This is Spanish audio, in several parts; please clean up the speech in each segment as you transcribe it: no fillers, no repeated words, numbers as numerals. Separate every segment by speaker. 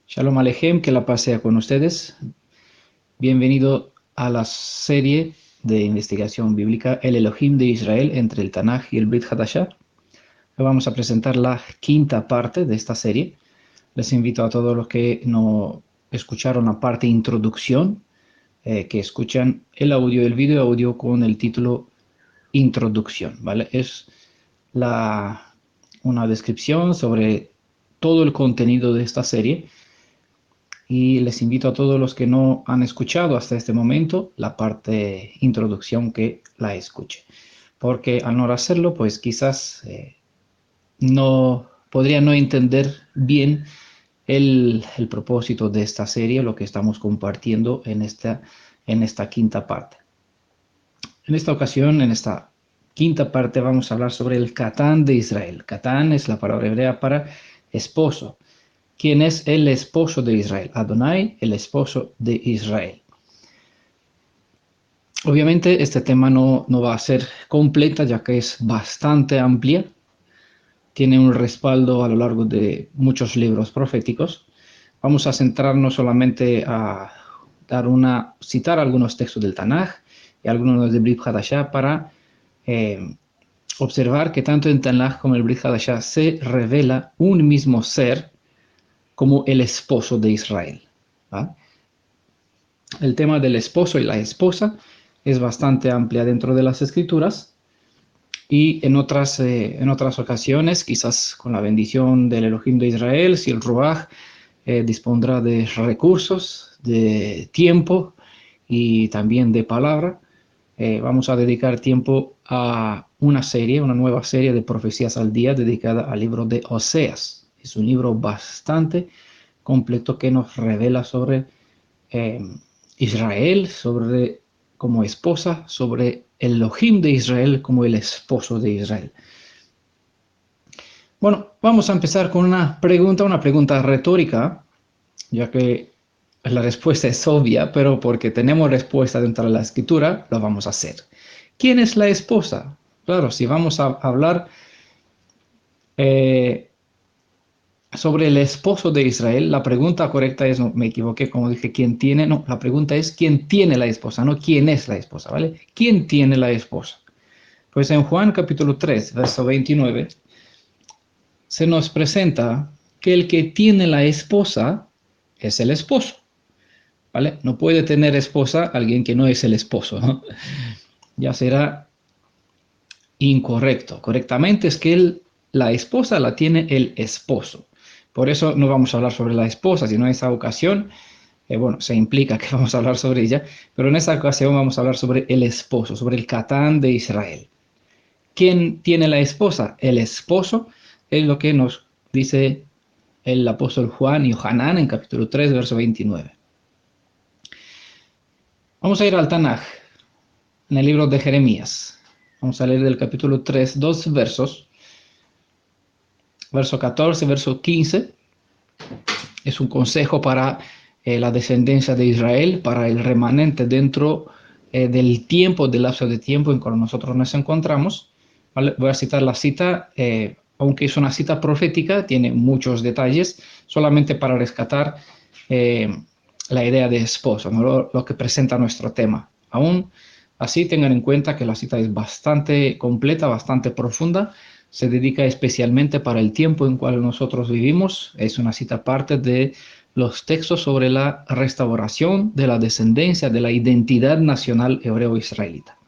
Speaker 1: Shalom Alejem, que la paz sea con ustedes. Bienvenido a la serie de investigación bíblica El Elohim de Israel entre el Tanaj y el Brit Hadashah. Hoy vamos a presentar la quinta parte de esta serie. Les invito a todos los que no escucharon la parte introducción, que escuchan el audio, el video audio con el título Introducción, ¿vale? Es una descripción sobre todo el contenido de esta serie. Y les invito a todos los que no han escuchado hasta este momento la parte introducción que la escuche. Porque al no hacerlo, pues quizás no podría no entender bien el propósito de esta serie, lo que estamos compartiendo en esta quinta parte. En esta ocasión, en esta quinta parte, vamos a hablar sobre el Catán de Israel. Catán es la palabra hebrea para esposo. ¿Quién es el esposo de Israel? Adonai, el esposo de Israel. Obviamente este tema no va a ser completa, ya que es bastante amplia. Tiene un respaldo a lo largo de muchos libros proféticos. Vamos a centrarnos solamente a citar algunos textos del Tanaj y algunos del Brit Hadashah para observar que tanto en Tanaj como en el Brit Hadashah se revela un mismo ser como el esposo de Israel. ¿Va? El tema del esposo y la esposa es bastante amplia dentro de las escrituras y en otras ocasiones, quizás con la bendición del Elohim de Israel, si el Ruach dispondrá de recursos, de tiempo y también de palabra, vamos a dedicar tiempo a una nueva serie de profecías al día dedicada al libro de Oseas. Es un libro bastante completo que nos revela sobre Israel, como esposa, sobre el Elohim de Israel como el esposo de Israel. Bueno, vamos a empezar con una pregunta retórica, ya que la respuesta es obvia, pero porque tenemos respuesta dentro de la escritura, lo vamos a hacer. ¿Quién es la esposa? Claro, si vamos a hablar sobre el esposo de Israel, la pregunta correcta es, no, me equivoqué, como dije, ¿quién tiene? No, la pregunta es, ¿quién tiene la esposa? No, ¿quién es la esposa? ¿Vale? ¿Quién tiene la esposa? Pues en Juan capítulo 3, verso 29, se nos presenta que el que tiene la esposa es el esposo, ¿vale? No puede tener esposa alguien que no es el esposo, ¿no? Ya será incorrecto. Correctamente es que la esposa la tiene el esposo. Por eso no vamos a hablar sobre la esposa, sino en esa ocasión, bueno, se implica que vamos a hablar sobre ella, pero en esa ocasión vamos a hablar sobre el esposo, sobre el Catán de Israel. ¿Quién tiene la esposa? El esposo es lo que nos dice el apóstol Juan y Johanán en capítulo 3, verso 29. Vamos a ir al Tanaj, en el libro de Jeremías. Vamos a leer del capítulo 3, dos versos. Verso 14, verso 15. Es un consejo para la descendencia de Israel, para el remanente dentro del tiempo, del lapso de tiempo en que nosotros nos encontramos. ¿Vale? Voy a citar la cita, aunque es una cita profética, tiene muchos detalles, solamente para rescatar la idea de esposo, ¿no? lo que presenta nuestro tema. Aún así, tengan en cuenta que la cita es bastante completa, bastante profunda, se dedica especialmente para el tiempo en cual nosotros vivimos. Es una cita aparte de los textos sobre la restauración de la descendencia, de la identidad nacional hebreo-israelita.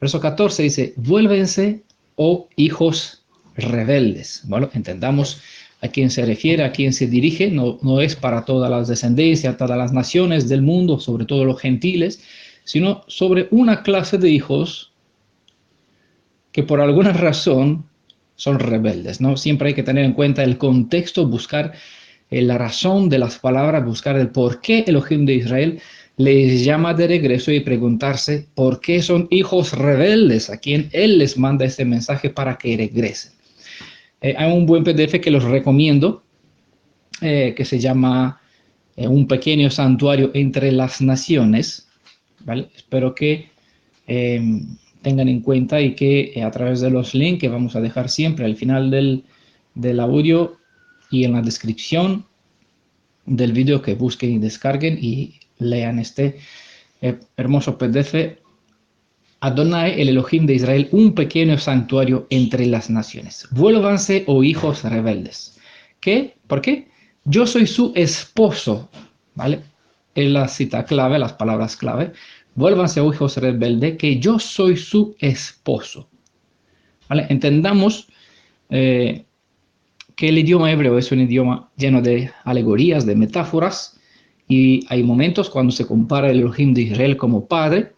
Speaker 1: Verso 14 dice, vuélvense, oh hijos rebeldes. Bueno, entendamos a quién se refiere, a quién se dirige. No es para todas las descendencias, todas las naciones del mundo, sobre todo los gentiles, sino sobre una clase de hijos que por alguna razón son rebeldes, ¿no? Siempre hay que tener en cuenta el contexto, buscar la razón de las palabras, buscar el por qué Elohim de Israel les llama de regreso y preguntarse por qué son hijos rebeldes a quien Él les manda este mensaje para que regresen. Hay un buen PDF que los recomiendo, que se llama Un pequeño santuario entre las naciones, ¿vale? Espero que tengan en cuenta y que a través de los links que vamos a dejar siempre al final del audio y en la descripción del video que busquen y descarguen y lean este hermoso PDF. Adonai, el Elohim de Israel, un pequeño santuario entre las naciones. Vuélvanse, oh hijos rebeldes. ¿Qué? ¿Por qué? Yo soy su esposo, ¿vale? Es la cita clave, las palabras clave. Vuélvanse, oh hijos rebeldes, que yo soy su esposo. ¿Vale? Entendamos que el idioma hebreo es un idioma lleno de alegorías, de metáforas, y hay momentos cuando se compara el Elohim de Israel como padre,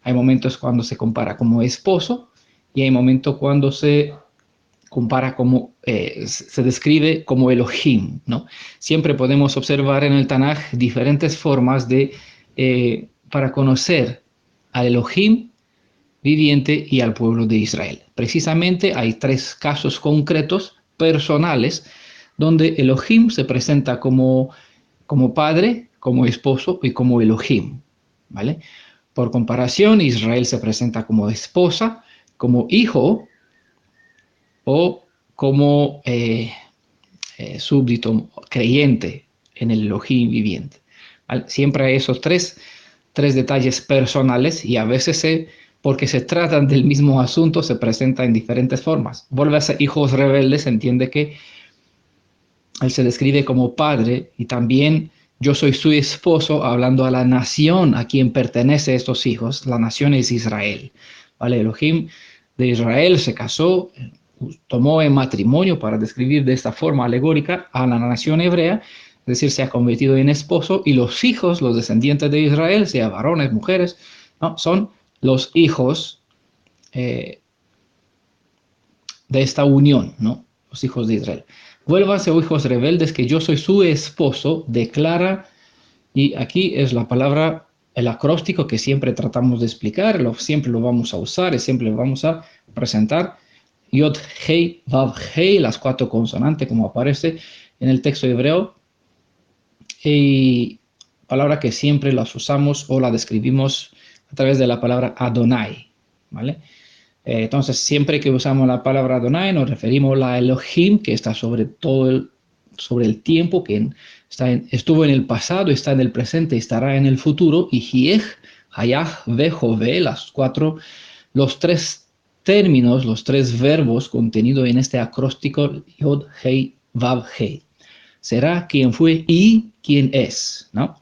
Speaker 1: hay momentos cuando se compara como esposo, y hay momentos cuando se compara como, se describe como Elohim, ¿no? Siempre podemos observar en el Tanaj diferentes formas para conocer al Elohim viviente y al pueblo de Israel. Precisamente hay 3 casos concretos personales donde Elohim se presenta como padre, como esposo y como Elohim, ¿vale? Por comparación, Israel se presenta como esposa, como hijo o como súbdito creyente en el Elohim viviente, ¿vale? Siempre hay esos tres detalles personales y a veces porque se tratan del mismo asunto, se presenta en diferentes formas. Vuelve a ser hijos rebeldes, entiende que él se describe como padre y también yo soy su esposo, hablando a la nación a quien pertenece estos hijos. La nación es Israel, ¿vale? Elohim de Israel se casó, tomó en matrimonio, para describir de esta forma alegórica, a la nación hebrea, es decir, se ha convertido en esposo, y los hijos, los descendientes de Israel, sea varones, mujeres, ¿no? Son los hijos de esta unión, ¿no? Los hijos de Israel. Vuélvanse, oh hijos rebeldes, que yo soy su esposo, declara, y aquí es la palabra, el acróstico que siempre tratamos de explicar, siempre lo vamos a usar y siempre lo vamos a presentar. Yod, Hei, Vav, Hei, las 4 consonantes como aparece en el texto hebreo, y palabra que siempre las usamos o la describimos a través de la palabra Adonai, ¿vale? Entonces, siempre que usamos la palabra Adonai, nos referimos a Elohim, que está sobre todo sobre el tiempo, que estuvo en el pasado, está en el presente, estará en el futuro, y Hiej, Hayah, Ve, Jove, los 3 términos, los 3 verbos contenidos en este acróstico Yod, Hei, Vav, Hei. Será quien fue y quien es, ¿no?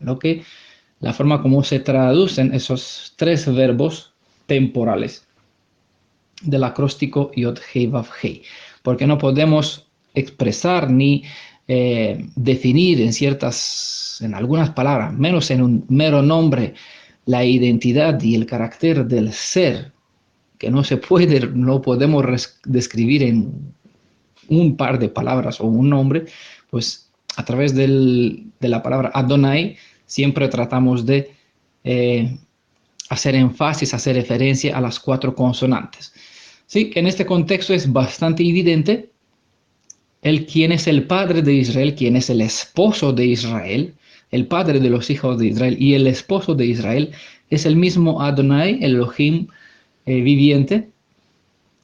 Speaker 1: La forma como se traducen esos 3 verbos temporales del acróstico Yod, Hei, Vav, Hei, porque no podemos expresar ni definir en algunas palabras, menos en un mero nombre, la identidad y el carácter del ser, que no podemos describir en un par de palabras o un nombre, pues a través de la palabra Adonai siempre tratamos de hacer énfasis, hacer referencia a las 4 consonantes. Sí, en este contexto es bastante evidente quién es el padre de Israel, quién es el esposo de Israel, el padre de los hijos de Israel y el esposo de Israel es el mismo Adonai, el Elohim viviente,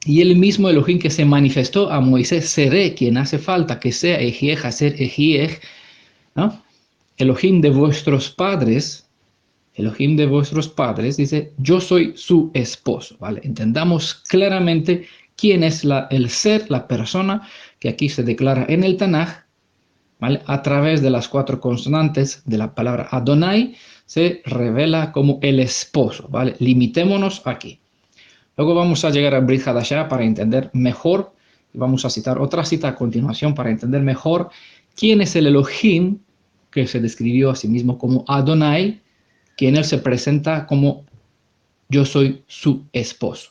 Speaker 1: y el mismo Elohim que se manifestó a Moisés. Seré quien hace falta que sea Ejiej, hacer Ejiej, ¿no? Elohim de vuestros padres, Elohim de vuestros padres, dice, yo soy su esposo, ¿vale? Entendamos claramente quién es el ser, la persona que aquí se declara en el Tanaj, ¿vale? A través de las 4 consonantes de la palabra Adonai, se revela como el esposo, ¿vale? Limitémonos aquí. Luego vamos a llegar a Brit Hadashah para entender mejor, y vamos a citar otra cita a continuación para entender mejor quién es el Elohim que se describió a sí mismo como Adonai, quien él se presenta como yo soy su esposo.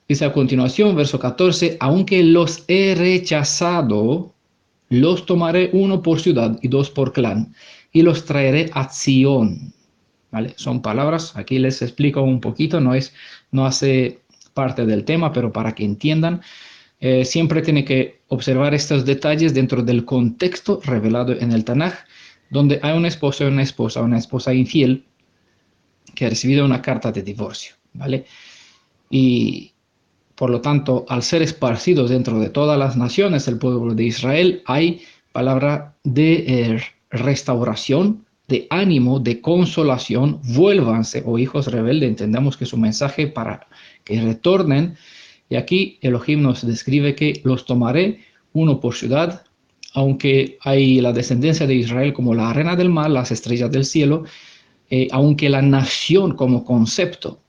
Speaker 1: Dice a continuación, verso 14, aunque los he rechazado, los tomaré 1 por ciudad y 2 por clan, y los traeré a Sion. ¿Vale? Son palabras, aquí les explico un poquito, no hace parte del tema, pero para que entiendan, siempre tiene que observar estos detalles dentro del contexto revelado en el Tanaj, donde hay un esposo y una esposa infiel, que ha recibido una carta de divorcio, ¿vale? Y por lo tanto, al ser esparcidos dentro de todas las naciones del pueblo de Israel, hay palabra de restauración, de ánimo, de consolación. Vuélvanse, oh hijos rebeldes, entendamos que es un mensaje para que retornen. Y aquí Elohim nos describe que los tomaré uno por ciudad, aunque hay la descendencia de Israel como la arena del mar, las estrellas del cielo, aunque la nación como concepto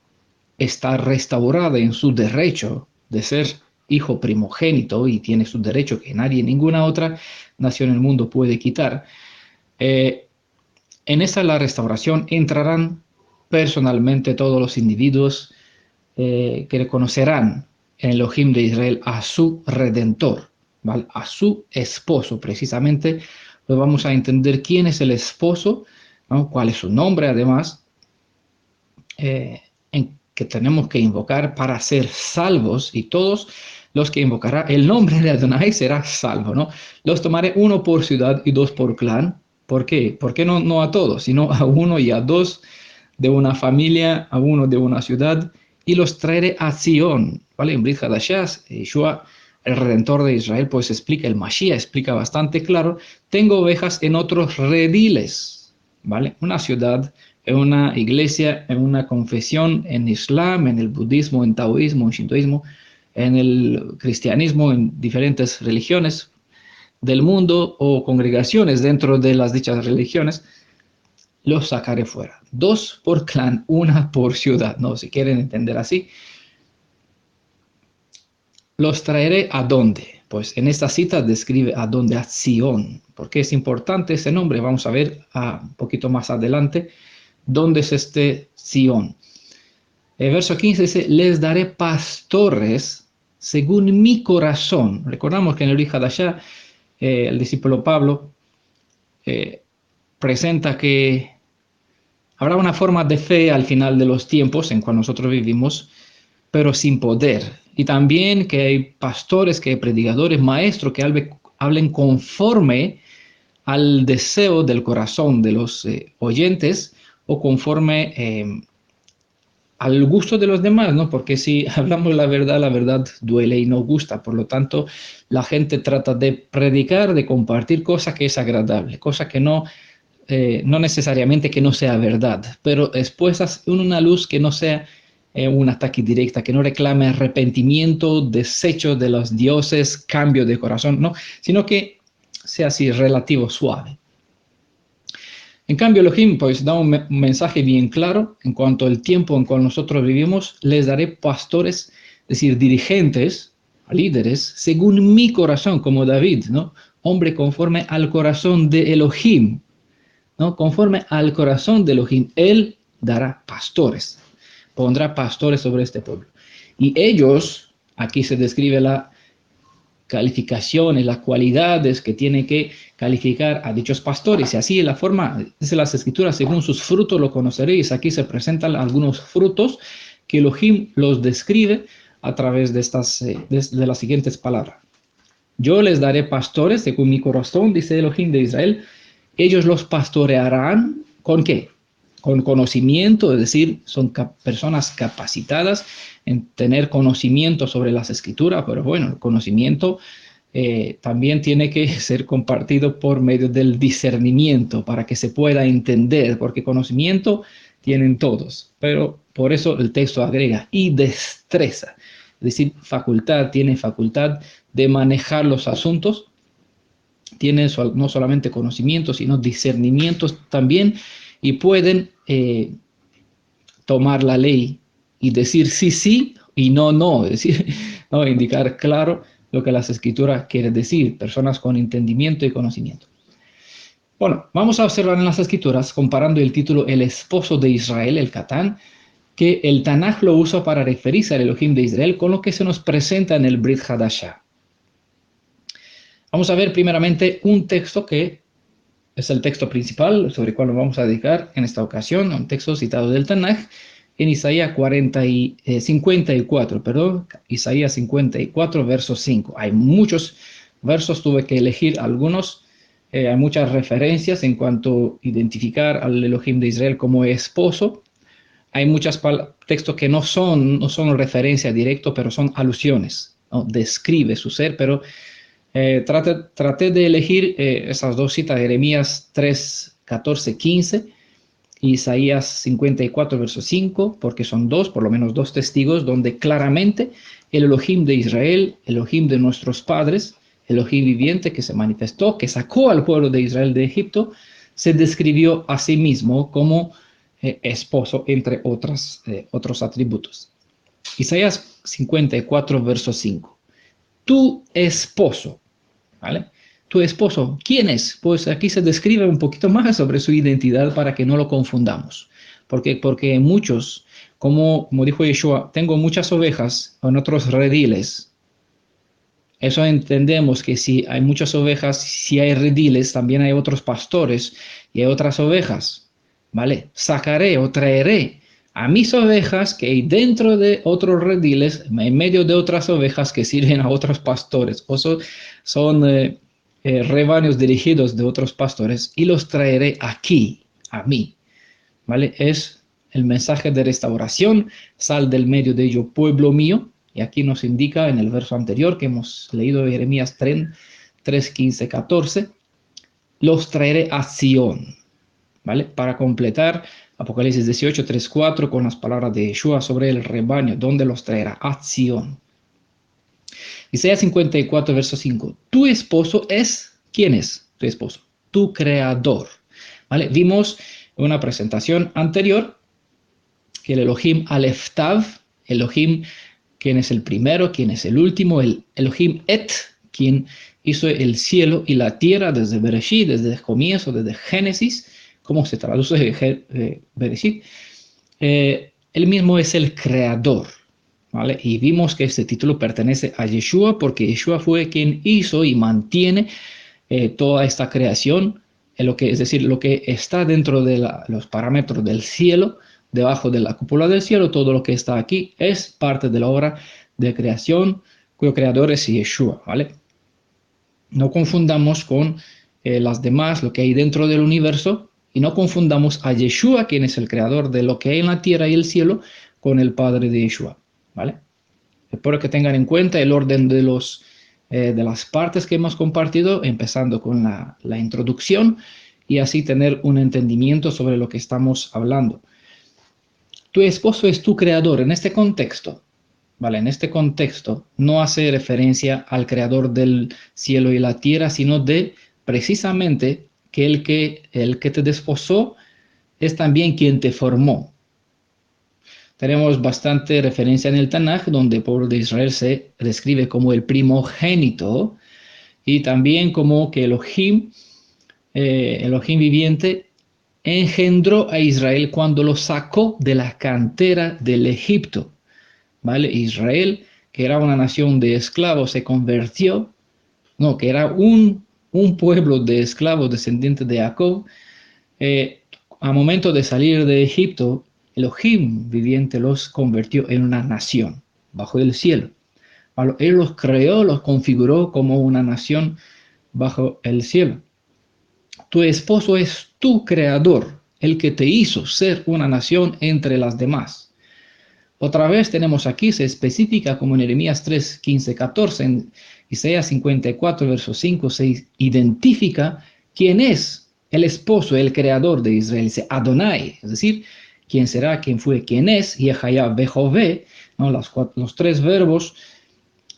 Speaker 1: está restaurada en su derecho de ser hijo primogénito y tiene su derecho que nadie, ninguna otra nación en el mundo puede quitar. En esa la restauración entrarán personalmente todos los individuos que reconocerán en el Elohim de Israel a su Redentor, ¿vale? A su esposo. Precisamente pues vamos a entender quién es el esposo, ¿no? Cuál es su nombre además, en que tenemos que invocar para ser salvos, y todos los que invocará el nombre de Adonai será salvo, ¿no? Los tomaré uno por ciudad y dos por clan. ¿Por qué? ¿Por qué no a todos, sino a uno y a dos de una familia, a uno de una ciudad, y los traeré a Sion, ¿vale? En Brit Hadashah, Yeshua, el Redentor de Israel, pues explica, el Mashiach explica bastante claro, tengo ovejas en otros rediles, ¿vale? Una ciudad, en una iglesia, en una confesión, en Islam, en el budismo, en taoísmo, en shintoísmo, en el cristianismo, en diferentes religiones del mundo o congregaciones dentro de las dichas religiones, los sacaré fuera. Dos por clan, una por ciudad, ¿no? Si quieren entender así. ¿Los traeré a dónde? Pues en esta cita describe a dónde, a Sion. ¿Por qué es importante ese nombre? Vamos a ver un poquito más adelante dónde es este Sion. El verso 15 dice, les daré pastores según mi corazón. Recordamos que en el Brit Hadashah, el discípulo Pablo presenta que habrá una forma de fe al final de los tiempos en cual nosotros vivimos, pero sin poder. Y también que hay pastores, que hay predicadores, maestros que hablen conforme al deseo del corazón de los oyentes o conforme al gusto de los demás, ¿no? Porque si hablamos la verdad duele y no gusta. Por lo tanto, la gente trata de predicar, de compartir cosas que es agradable, cosas que no necesariamente que no sea verdad, pero expuestas en una luz que no sea un ataque directa, que no reclame arrepentimiento, desecho de los dioses, cambio de corazón, no, sino que sea así relativo, suave. En cambio, Elohim pues da un mensaje bien claro en cuanto al tiempo en cual nosotros vivimos. Les daré pastores, es decir, dirigentes, líderes, según mi corazón, como David, ¿no? Hombre conforme al corazón de Elohim, ¿no? Conforme al corazón de Elohim, Él dará pastores, pondrá pastores sobre este pueblo. Y ellos, aquí se describe la calificaciones, las cualidades que tiene que calificar a dichos pastores. Y así la forma, dice las escrituras, según sus frutos lo conoceréis. Aquí se presentan algunos frutos que Elohim los describe a través de las siguientes palabras. Yo les daré pastores según mi corazón, dice Elohim de Israel. Ellos los pastorearán, ¿con qué? Con conocimiento, es decir, son personas capacitadas en tener conocimiento sobre las escrituras, pero bueno, el conocimiento también tiene que ser compartido por medio del discernimiento para que se pueda entender, porque conocimiento tienen todos, pero por eso el texto agrega y destreza, es decir, tiene facultad de manejar los asuntos, tienen no solamente conocimiento, sino discernimientos también, y pueden tomar la ley y decir sí, sí y no, no, es decir, no, indicar claro lo que las escrituras quieren decir, personas con entendimiento y conocimiento. Bueno, vamos a observar en las escrituras, comparando el título El esposo de Israel, el Catán, que el Tanaj lo usa para referirse al Elohim de Israel con lo que se nos presenta en el Brit Hadashah. Vamos a ver primeramente un texto que es el texto principal sobre el cual nos vamos a dedicar en esta ocasión, un texto citado del Tanaj en Isaías 54, Isaías 54, verso 5. Hay muchos versos, tuve que elegir algunos, hay muchas referencias en cuanto a identificar al Elohim de Israel como esposo. Hay muchos textos que no son referencia directa, pero son alusiones, ¿no? Describe su ser, pero Traté de elegir esas dos citas, Jeremías 3, 14, 15, Isaías 54, verso 5, porque son dos, por lo menos dos testigos, donde claramente el Elohim de Israel, Elohim de nuestros padres, Elohim viviente que se manifestó, que sacó al pueblo de Israel de Egipto, se describió a sí mismo como esposo, entre otros atributos. Isaías 54, verso 5. Tu esposo, ¿vale? Tu esposo, ¿quién es? Pues aquí se describe un poquito más sobre su identidad para que no lo confundamos. Porque muchos, como dijo Yeshua, tengo muchas ovejas en otros rediles. Eso entendemos que si hay muchas ovejas, si hay rediles, también hay otros pastores y hay otras ovejas, ¿vale? Sacaré o traeré a mis ovejas que hay dentro de otros rediles, en medio de otras ovejas que sirven a otros pastores. O son rebaños dirigidos de otros pastores y los traeré aquí, a mí, ¿vale? Es el mensaje de restauración. Sal del medio de ello, pueblo mío. Y aquí nos indica en el verso anterior que hemos leído, Jeremías 3, 15, 14, los traeré a Sión, ¿vale? Para completar Apocalipsis 18, 3, 4 con las palabras de Yeshua sobre el rebaño, donde los traerá a Sión. Isaías 54, verso 5. Tu esposo es, ¿quién es tu esposo? Tu creador, ¿vale? Vimos en una presentación anterior que el Elohim Aleph Tav, Elohim, quien es el primero, quien es el último, el Elohim Et, quien hizo el cielo y la tierra desde Bereshit, desde el comienzo, desde Génesis, ¿cómo se traduce Bereshit? Él mismo es el creador, ¿vale? Y vimos que este título pertenece a Yeshua porque Yeshua fue quien hizo y mantiene toda esta creación, es decir, lo que está dentro de los parámetros del cielo, debajo de la cúpula del cielo, todo lo que está aquí es parte de la obra de creación, cuyo creador es Yeshua, ¿vale? No confundamos con las demás, lo que hay dentro del universo, y no confundamos a Yeshua, quien es el creador de lo que hay en la tierra y el cielo, con el Padre de Yeshua, ¿vale? Espero que tengan en cuenta el orden de las partes que hemos compartido, empezando con la introducción, y así tener un entendimiento sobre lo que estamos hablando. Tu esposo es tu creador. En este contexto, ¿vale? En este contexto no hace referencia al creador del cielo y la tierra, sino de precisamente que el que te desposó es también quien te formó. Tenemos bastante referencia en el Tanaj, donde el pueblo de Israel se describe como el primogénito y también como que Elohim viviente, engendró a Israel cuando lo sacó de la cantera del Egipto, ¿vale? Israel, que era una nación de esclavos, se convirtió, no, que era un pueblo de esclavos descendientes de Jacob, a momento de salir de Egipto, Elohim viviente los convirtió en una nación bajo el cielo. Él los creó, los configuró como una nación bajo el cielo. Tu esposo es tu creador, el que te hizo ser una nación entre las demás. Otra vez tenemos aquí, se especifica como en Jeremías 3, 15, 14, en Isaías 54, verso 5, se identifica quién es el esposo, el creador de Israel. Dice Adonai, es decir, quién será, quién fue, quién es, Yehaya Bejové, ¿no? Los tres verbos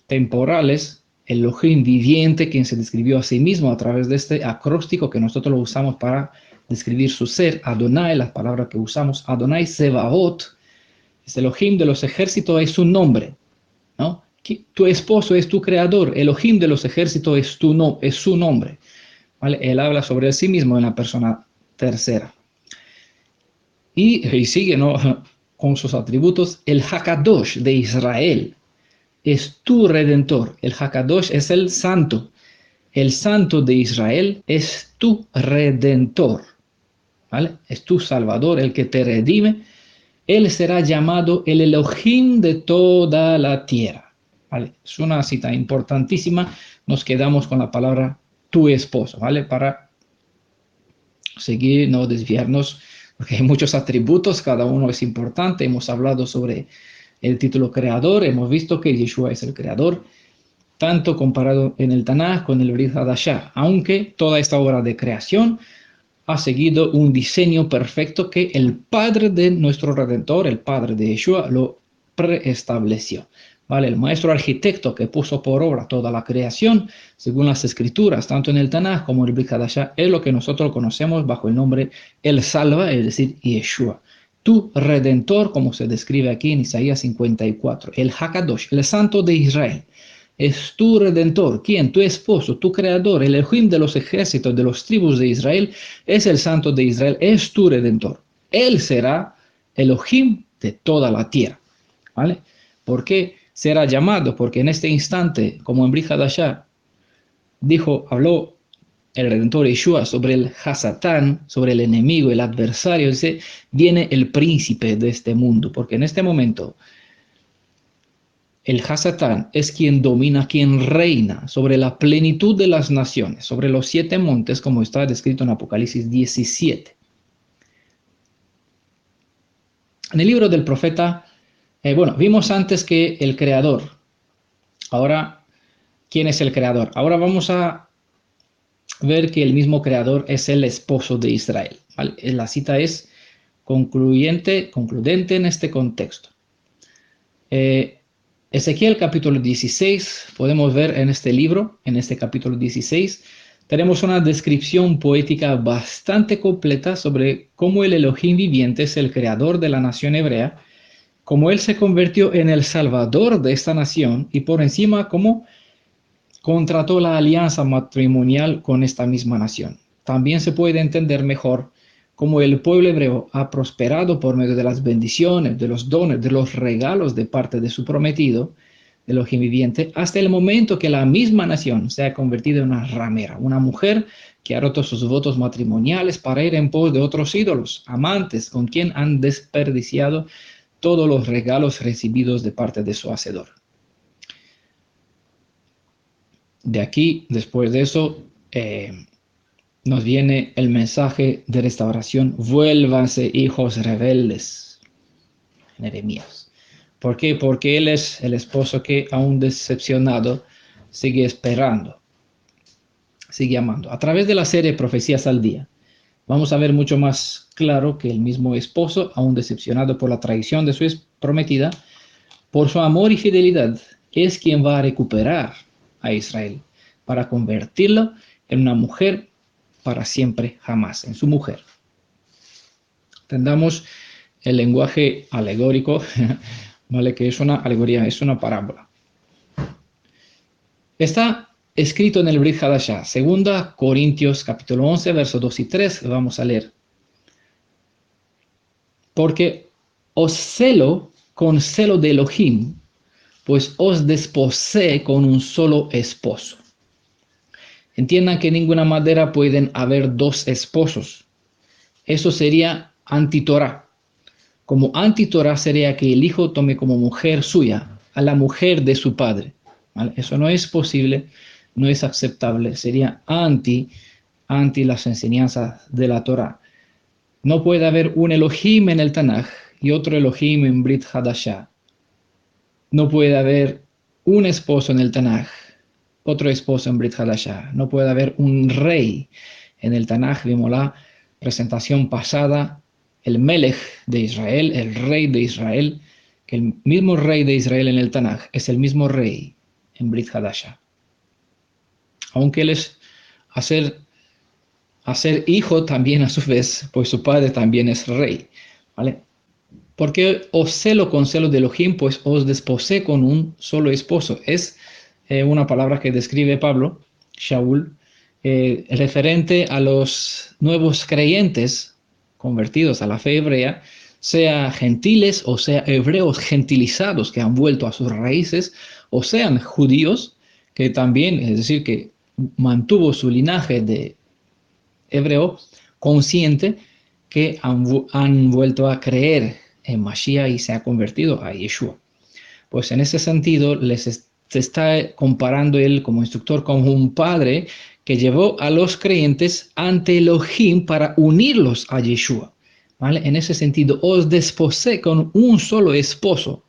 Speaker 1: temporales, el Elohim viviente, quien se describió a sí mismo a través de este acróstico que nosotros lo usamos para describir su ser, Adonai, la palabra que usamos, Adonai Sebaot, es Elohim de los ejércitos, es su nombre, ¿no? Tu esposo es tu creador, Elohim de los ejércitos es su nombre, ¿vale? Él habla sobre sí mismo en la persona tercera. Y sigue, ¿no? Con sus atributos, el Hakadosh de Israel es tu redentor. El Hakadosh es el santo de Israel es tu redentor, ¿vale? Es tu salvador, el que te redime. Él será llamado el Elohim de toda la tierra, ¿vale? Es una cita importantísima. Nos quedamos con la palabra tu esposo, ¿vale? Para seguir, no desviarnos, porque hay muchos atributos, cada uno es importante. Hemos hablado sobre el título creador, hemos visto que Yeshua es el creador. tanto comparado en el Tanaj con el Brit Hadashah, aunque toda esta obra de creación ha seguido un diseño perfecto que el Padre de nuestro Redentor, el Padre de Yeshua, lo preestableció. ¿Vale? El maestro arquitecto que puso por obra toda la creación, según las escrituras, tanto en el Tanaj como en el Brit Hadashah, es lo que nosotros conocemos bajo el nombre El Salva, es decir, Yeshua. Tu Redentor, como se describe aquí en Isaías 54, el Hakadosh, el Santo de Israel. Es tu Redentor, quien, tu esposo, tu Creador, el Elohim de los ejércitos de los tribus de Israel, es el Santo de Israel, es tu Redentor. Él será Elohim de toda la tierra. ¿Vale? ¿Por qué será llamado? Porque en este instante, como en Brit Hadashah, habló el Redentor Yeshua sobre el Hasatán, sobre el enemigo, el adversario, dice, viene el príncipe de este mundo, porque en este momento el Hasatán es quien domina, quien reina sobre la plenitud de las naciones, sobre los 7 montes, como está descrito en Apocalipsis 17. En el libro del profeta, vimos antes que el Creador. Ahora, ¿quién es el Creador? Ahora vamos a ver que el mismo Creador es el esposo de Israel. ¿Vale? La cita es concludente en este contexto. Ezequiel capítulo 16, podemos ver en este libro, en este capítulo 16, tenemos una descripción poética bastante completa sobre cómo el Elohim viviente es el creador de la nación hebrea, cómo él se convirtió en el salvador de esta nación y por encima cómo contrató la alianza matrimonial con esta misma nación. También se puede entender mejor cómo el pueblo hebreo ha prosperado por medio de las bendiciones, de los dones, de los regalos de parte de su prometido, de Elohim viviente, hasta el momento que la misma nación se ha convertido en una ramera, una mujer que ha roto sus votos matrimoniales para ir en pos de otros ídolos, amantes con quien han desperdiciado todos los regalos recibidos de parte de su Hacedor. De aquí, después de eso, nos viene el mensaje de restauración. Vuélvanse, hijos rebeldes. Jeremías. ¿Por qué? Porque él es el esposo que, aún decepcionado, sigue esperando, sigue amando. A través de la serie Profecías al Día, vamos a ver mucho más claro que el mismo esposo, aún decepcionado por la traición de su prometida, por su amor y fidelidad, es quien va a recuperar a Israel para convertirlo en una mujer para siempre, jamás, en su mujer. Entendamos el lenguaje alegórico, ¿vale? Que es una alegoría, es una parábola. Está escrito en el Brit Hadashah, 2 Corintios capítulo 11, versos 2 y 3, vamos a leer. Porque os celo con celo de Elohim, pues os desposé con un solo esposo. Entiendan que en ninguna manera pueden haber 2 esposos. Eso sería anti-Torah. Como anti-Torah sería que el hijo tome como mujer suya a la mujer de su padre. ¿Vale? Eso no es posible, no es aceptable. Sería anti las enseñanzas de la Torah. No puede haber un Elohim en el Tanaj y otro Elohim en Brit Hadashah. No puede haber un esposo en el Tanaj, otro esposo en Brit Hadashah. No puede haber un rey en el Tanaj. Vimos la presentación pasada, el Melech de Israel, el rey de Israel, que el mismo rey de Israel en el Tanaj es el mismo rey en Brit Hadashah. Aunque él es a ser hijo también a su vez, pues su padre también es rey. ¿Vale? Porque os celo con celo de Elohim, pues os desposé con un solo esposo. Es una palabra que describe Pablo, Shaul, referente a los nuevos creyentes convertidos a la fe hebrea, sea gentiles o sea hebreos gentilizados que han vuelto a sus raíces, o sean judíos que también, es decir, que mantuvo su linaje de hebreo consciente, que han vuelto a creer en Mashiach y se ha convertido a Yeshua. Pues en ese sentido se está comparando él como instructor con un padre que llevó a los creyentes ante Elohim para unirlos a Yeshua. ¿Vale? En ese sentido, os desposé con un solo esposo.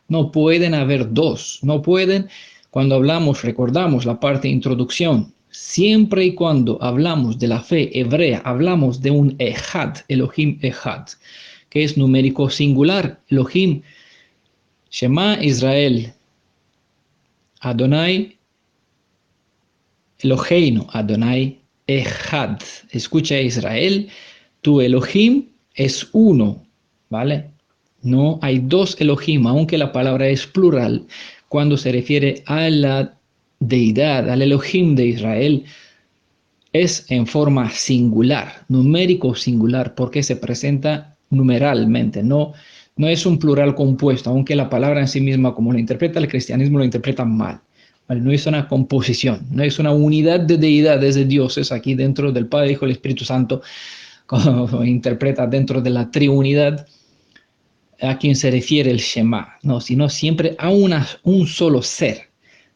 Speaker 1: No pueden haber 2, no pueden Cuando hablamos, recordamos la parte de introducción, siempre y cuando hablamos de la fe hebrea, hablamos de un Ejad, Elohim Ejad, que es numérico singular, Elohim, Shema Israel, Adonai, Eloheinu, Adonai Ejad. Escucha Israel, tu Elohim es uno, ¿vale? No hay dos Elohim, aunque la palabra es plural, cuando se refiere a la deidad, al Elohim de Israel, es en forma singular, numérico singular, porque se presenta numeralmente, no es un plural compuesto, aunque la palabra en sí misma, como lo interpreta el cristianismo, lo interpreta mal. ¿Vale? No es una composición, no es una unidad de deidades, de dioses aquí dentro del Padre, Hijo y el Espíritu Santo, como interpreta dentro de la triunidad a quien se refiere el Shema, no, sino siempre a un solo ser,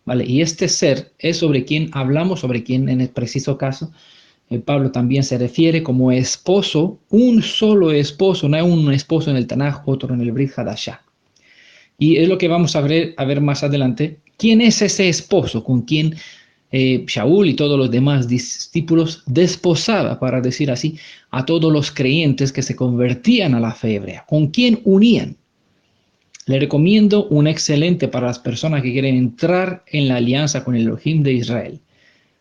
Speaker 1: ¿vale? Y este ser es sobre quien hablamos, sobre quien en el preciso caso Pablo también se refiere como esposo, un solo esposo, no hay un esposo en el Tanaj, otro en el Brit Hadashah. Y es lo que vamos a ver más adelante. ¿Quién es ese esposo con quien Shaul y todos los demás discípulos desposaba, para decir así, a todos los creyentes que se convertían a la fe hebrea? ¿Con quién unían? Le recomiendo un excelente para las personas que quieren entrar en la alianza con el Elohim de Israel.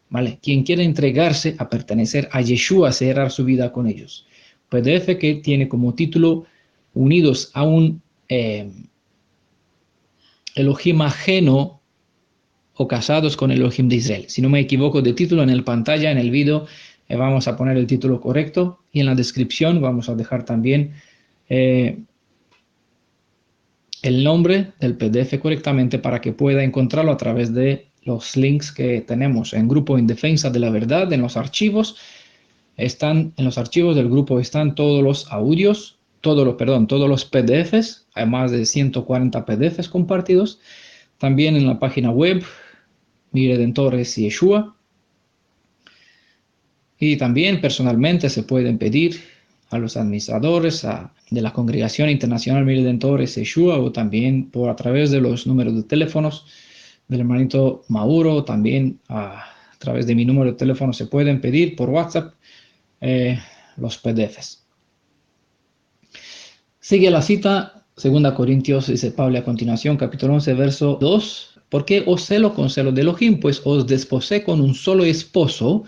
Speaker 1: ¿Vale? Quien quiere entregarse a pertenecer a Yeshua, cerrar su vida con ellos. PDF que tiene como título Unidos a un Elohim ajeno o casados con el Elohim de Israel. Si no me equivoco de título, en el pantalla, en el video, vamos a poner el título correcto y en la descripción vamos a dejar también el nombre del PDF correctamente para que pueda encontrarlo a través de los links que tenemos en Grupo en Defensa de la Verdad. En los archivos en los archivos del grupo están todos los audios, todos los PDFs, hay más de 140 PDFs compartidos. También en la página web, Mi Redentores Yeshua. Y también personalmente se pueden pedir a los administradores de la Congregación Internacional Mi Redentores Yeshua, o también a través de los números de teléfonos del hermanito Mauro, también a través de mi número de teléfono se pueden pedir por WhatsApp los PDFs. Sigue la cita, 2 Corintios, dice Pablo a continuación, capítulo 11, verso 2. ¿Por qué os celo con celo de Elohim? Pues os desposé con un solo esposo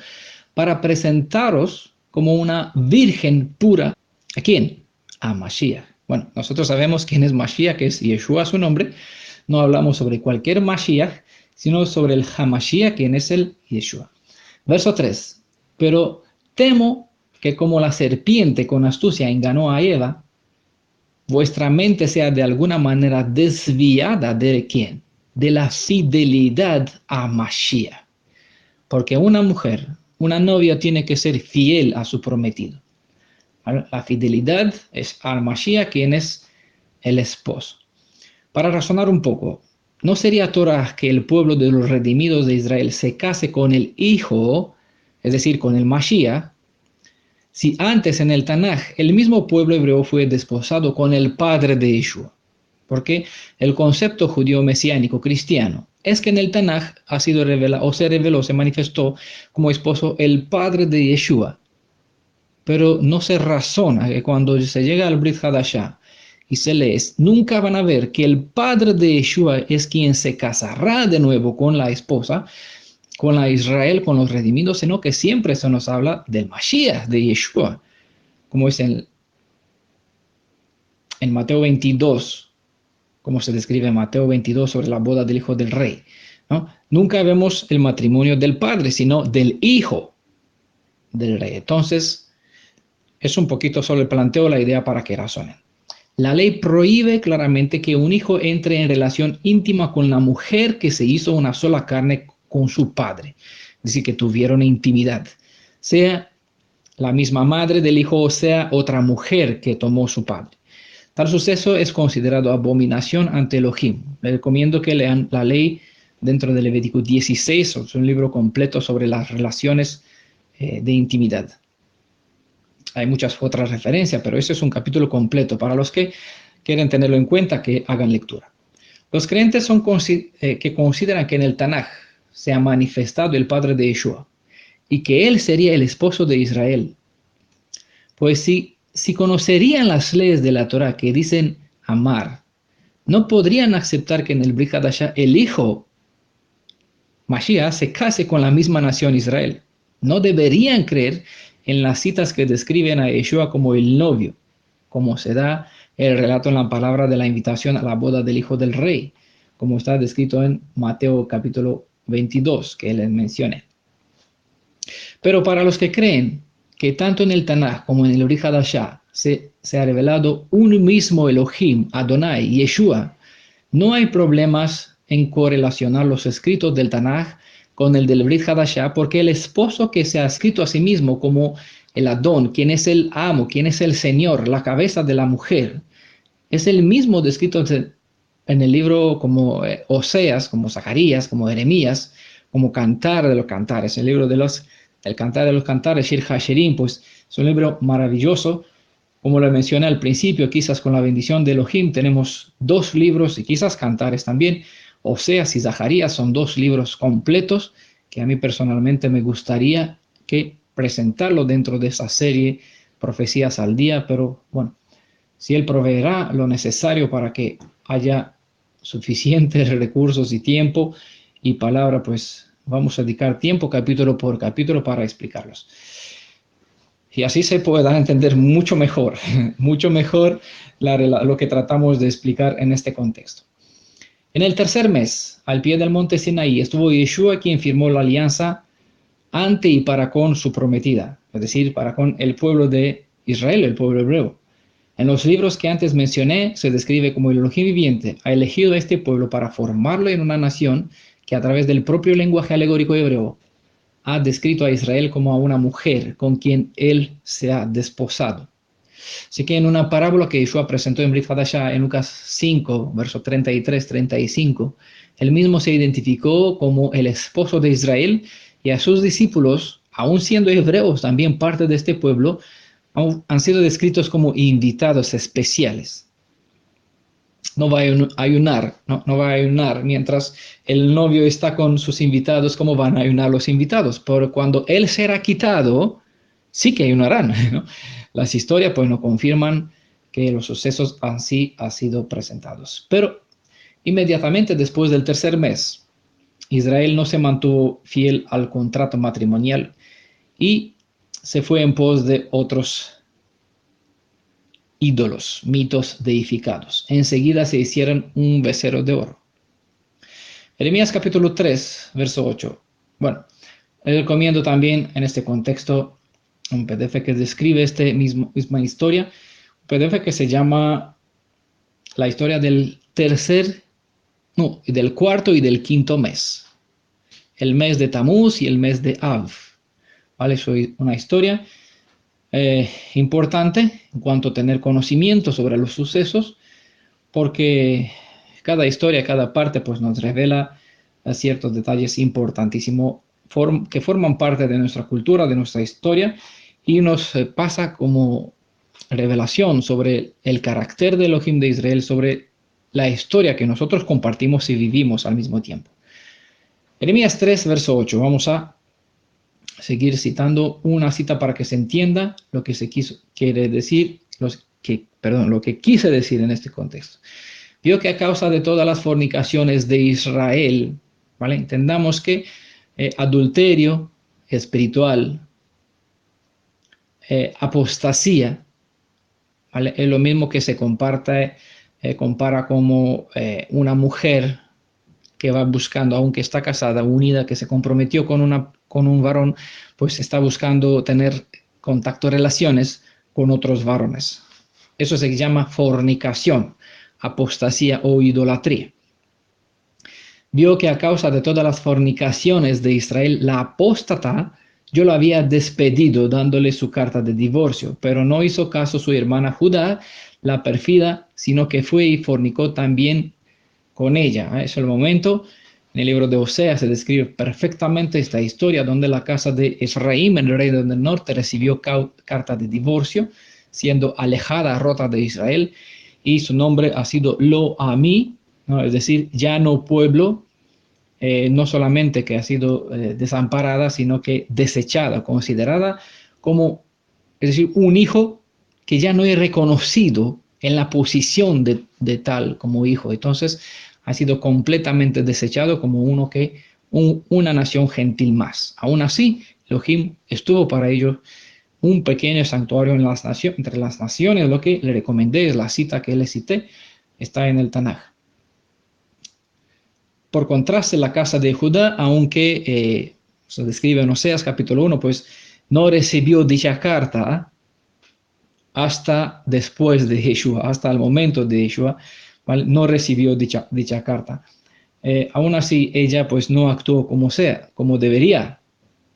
Speaker 1: para presentaros como una virgen pura. ¿A quién? A Mashiach. Bueno, nosotros sabemos quién es Mashiach, que es Yeshua su nombre. No hablamos sobre cualquier Mashiach, sino sobre el Hamashiach, quien es el Yeshua. Verso 3. Pero temo que como la serpiente con astucia engañó a Eva, vuestra mente sea de alguna manera desviada ¿de quién? De la fidelidad a Mashiach. Porque una mujer, una novia tiene que ser fiel a su prometido. La fidelidad es al Mashiach, quien es el esposo. Para razonar un poco, ¿no sería Torah que el pueblo de los redimidos de Israel se case con el hijo, es decir, con el Mashiach, si antes en el Tanaj el mismo pueblo hebreo fue desposado con el padre de Yeshua? Porque el concepto judío mesiánico cristiano es que en el Tanaj ha sido revelado, o se reveló, se manifestó como esposo el padre de Yeshua. Pero no se razona que cuando se llega al Brit Hadashah y se lee, nunca van a ver que el padre de Yeshua es quien se casará de nuevo con la esposa, con la Israel, con los redimidos, sino que siempre se nos habla del Mashiach, de Yeshua, como es en Mateo 22, como se describe en Mateo 22 sobre la boda del hijo del rey, ¿no? Nunca vemos el matrimonio del padre, sino del hijo del rey. Entonces, es un poquito solo el planteo, la idea para que razonen. La ley prohíbe claramente que un hijo entre en relación íntima con la mujer que se hizo una sola carne con su padre, es decir, que tuvieron intimidad, sea la misma madre del hijo o sea otra mujer que tomó su padre. Tal suceso es considerado abominación ante Elohim. Les recomiendo que lean la ley dentro de Levítico 16, es un libro completo sobre las relaciones de intimidad. Hay muchas otras referencias, pero ese es un capítulo completo. Para los que quieren tenerlo en cuenta, que hagan lectura. Los creyentes que consideran que en el Tanaj se ha manifestado el padre de Yeshua y que él sería el esposo de Israel, pues si conocerían las leyes de la Torah que dicen amar, no podrían aceptar que en el Brit Hadashah el hijo Mashiach se case con la misma nación Israel. No deberían creer en las citas que describen a Yeshua como el novio, como se da el relato en la palabra de la invitación a la boda del hijo del rey, como está descrito en Mateo capítulo 22, que les mencioné. Pero para los que creen que tanto en el Tanaj como en el Brit Hadashah se ha revelado un mismo Elohim, Adonai, Yeshua, no hay problemas en correlacionar los escritos del Tanaj con el del Brit Hadashah, porque el esposo que se ha escrito a sí mismo como el Adón, quien es el amo, quien es el Señor, la cabeza de la mujer, es el mismo descrito en el libro como Oseas, como Zacarías, como Jeremías, como Cantar de los Cantares, el libro el Cantar de los Cantares, Shir HaShirim, pues es un libro maravilloso. Como lo mencioné al principio, quizás con la bendición de Elohim tenemos 2 libros y quizás Cantares también. Oseas y Zacarías son 2 libros completos que a mí personalmente me gustaría que presentarlo dentro de esa serie Profecías al Día, pero bueno, si Él proveerá lo necesario para que haya suficientes recursos y tiempo y palabra, pues vamos a dedicar tiempo capítulo por capítulo para explicarlos. Y así se pueda entender mucho mejor lo que tratamos de explicar en este contexto. En el tercer mes, al pie del monte Sinaí, estuvo Yeshua quien firmó la alianza ante y para con su prometida, es decir, para con el pueblo de Israel, el pueblo hebreo. En los libros que antes mencioné, se describe como el Elohim viviente ha elegido a este pueblo para formarlo en una nación que a través del propio lenguaje alegórico hebreo ha descrito a Israel como a una mujer con quien él se ha desposado. Así que en una parábola que Yeshua presentó en Brit Hadashah en Lucas 5, verso 33-35, él mismo se identificó como el esposo de Israel y a sus discípulos, aun siendo hebreos, también parte de este pueblo, han sido descritos como invitados especiales. No va a ayunar, no va a ayunar mientras el novio está con sus invitados. ¿Cómo van a ayunar los invitados? Pero cuando él será quitado, sí que ayunarán, ¿no? Las historias pues nos confirman que los sucesos así han sido presentados. Pero inmediatamente después del tercer mes, Israel no se mantuvo fiel al contrato matrimonial y se fue en pos de otros ídolos, mitos deificados. Enseguida se hicieron un becerro de oro. Jeremías capítulo 3, verso 8. Bueno, les recomiendo también en este contexto un PDF que describe esta misma historia, un PDF que se llama La historia del del cuarto y del quinto mes. El mes de Tamuz y el mes de Av. ¿Vale? Es una historia importante en cuanto a tener conocimiento sobre los sucesos, porque cada historia, cada parte, pues nos revela ciertos detalles importantísimos que forman parte de nuestra cultura, de nuestra historia, y nos pasa como revelación sobre el carácter de Elohim de Israel, sobre la historia que nosotros compartimos y vivimos al mismo tiempo. Jeremías 3, verso 8. Vamos a seguir citando una cita para que se entienda lo que lo que quise decir en este contexto. Vio que a causa de todas las fornicaciones de Israel, ¿vale? Entendamos que adulterio espiritual, apostasía, ¿vale? Es lo mismo que se compara como una mujer que va buscando, aunque está casada, unida, que se comprometió con un varón, pues está buscando tener contacto, relaciones con otros varones. Eso se llama fornicación, apostasía o idolatría. Vio que a causa de todas las fornicaciones de Israel, la apóstata, yo la había despedido dándole su carta de divorcio, pero no hizo caso su hermana Judá, la perfida, sino que fue y fornicó también con ella. Es el momento, en el libro de Oseas se describe perfectamente esta historia donde la casa de Efraín, el rey del norte, recibió carta de divorcio, siendo alejada, rota de Israel, y su nombre ha sido Lo-Ammi, ¿no? Es decir, ya no pueblo, no solamente que ha sido desamparada, sino que desechada, considerada como, es decir, un hijo que ya no es reconocido en la posición de tal como hijo. Entonces, ha sido completamente desechado como una nación gentil más. Aún así, Elohim estuvo para ellos un pequeño santuario entre las naciones. Lo que le recomendé es la cita que le cité, está en el Tanaj. Por contraste, la casa de Judá, aunque se describe en Oseas capítulo 1, pues no recibió dicha carta hasta después de Yeshua, hasta el momento de Yeshua, ¿vale? No recibió dicha carta. Aún así, ella pues no actuó como debería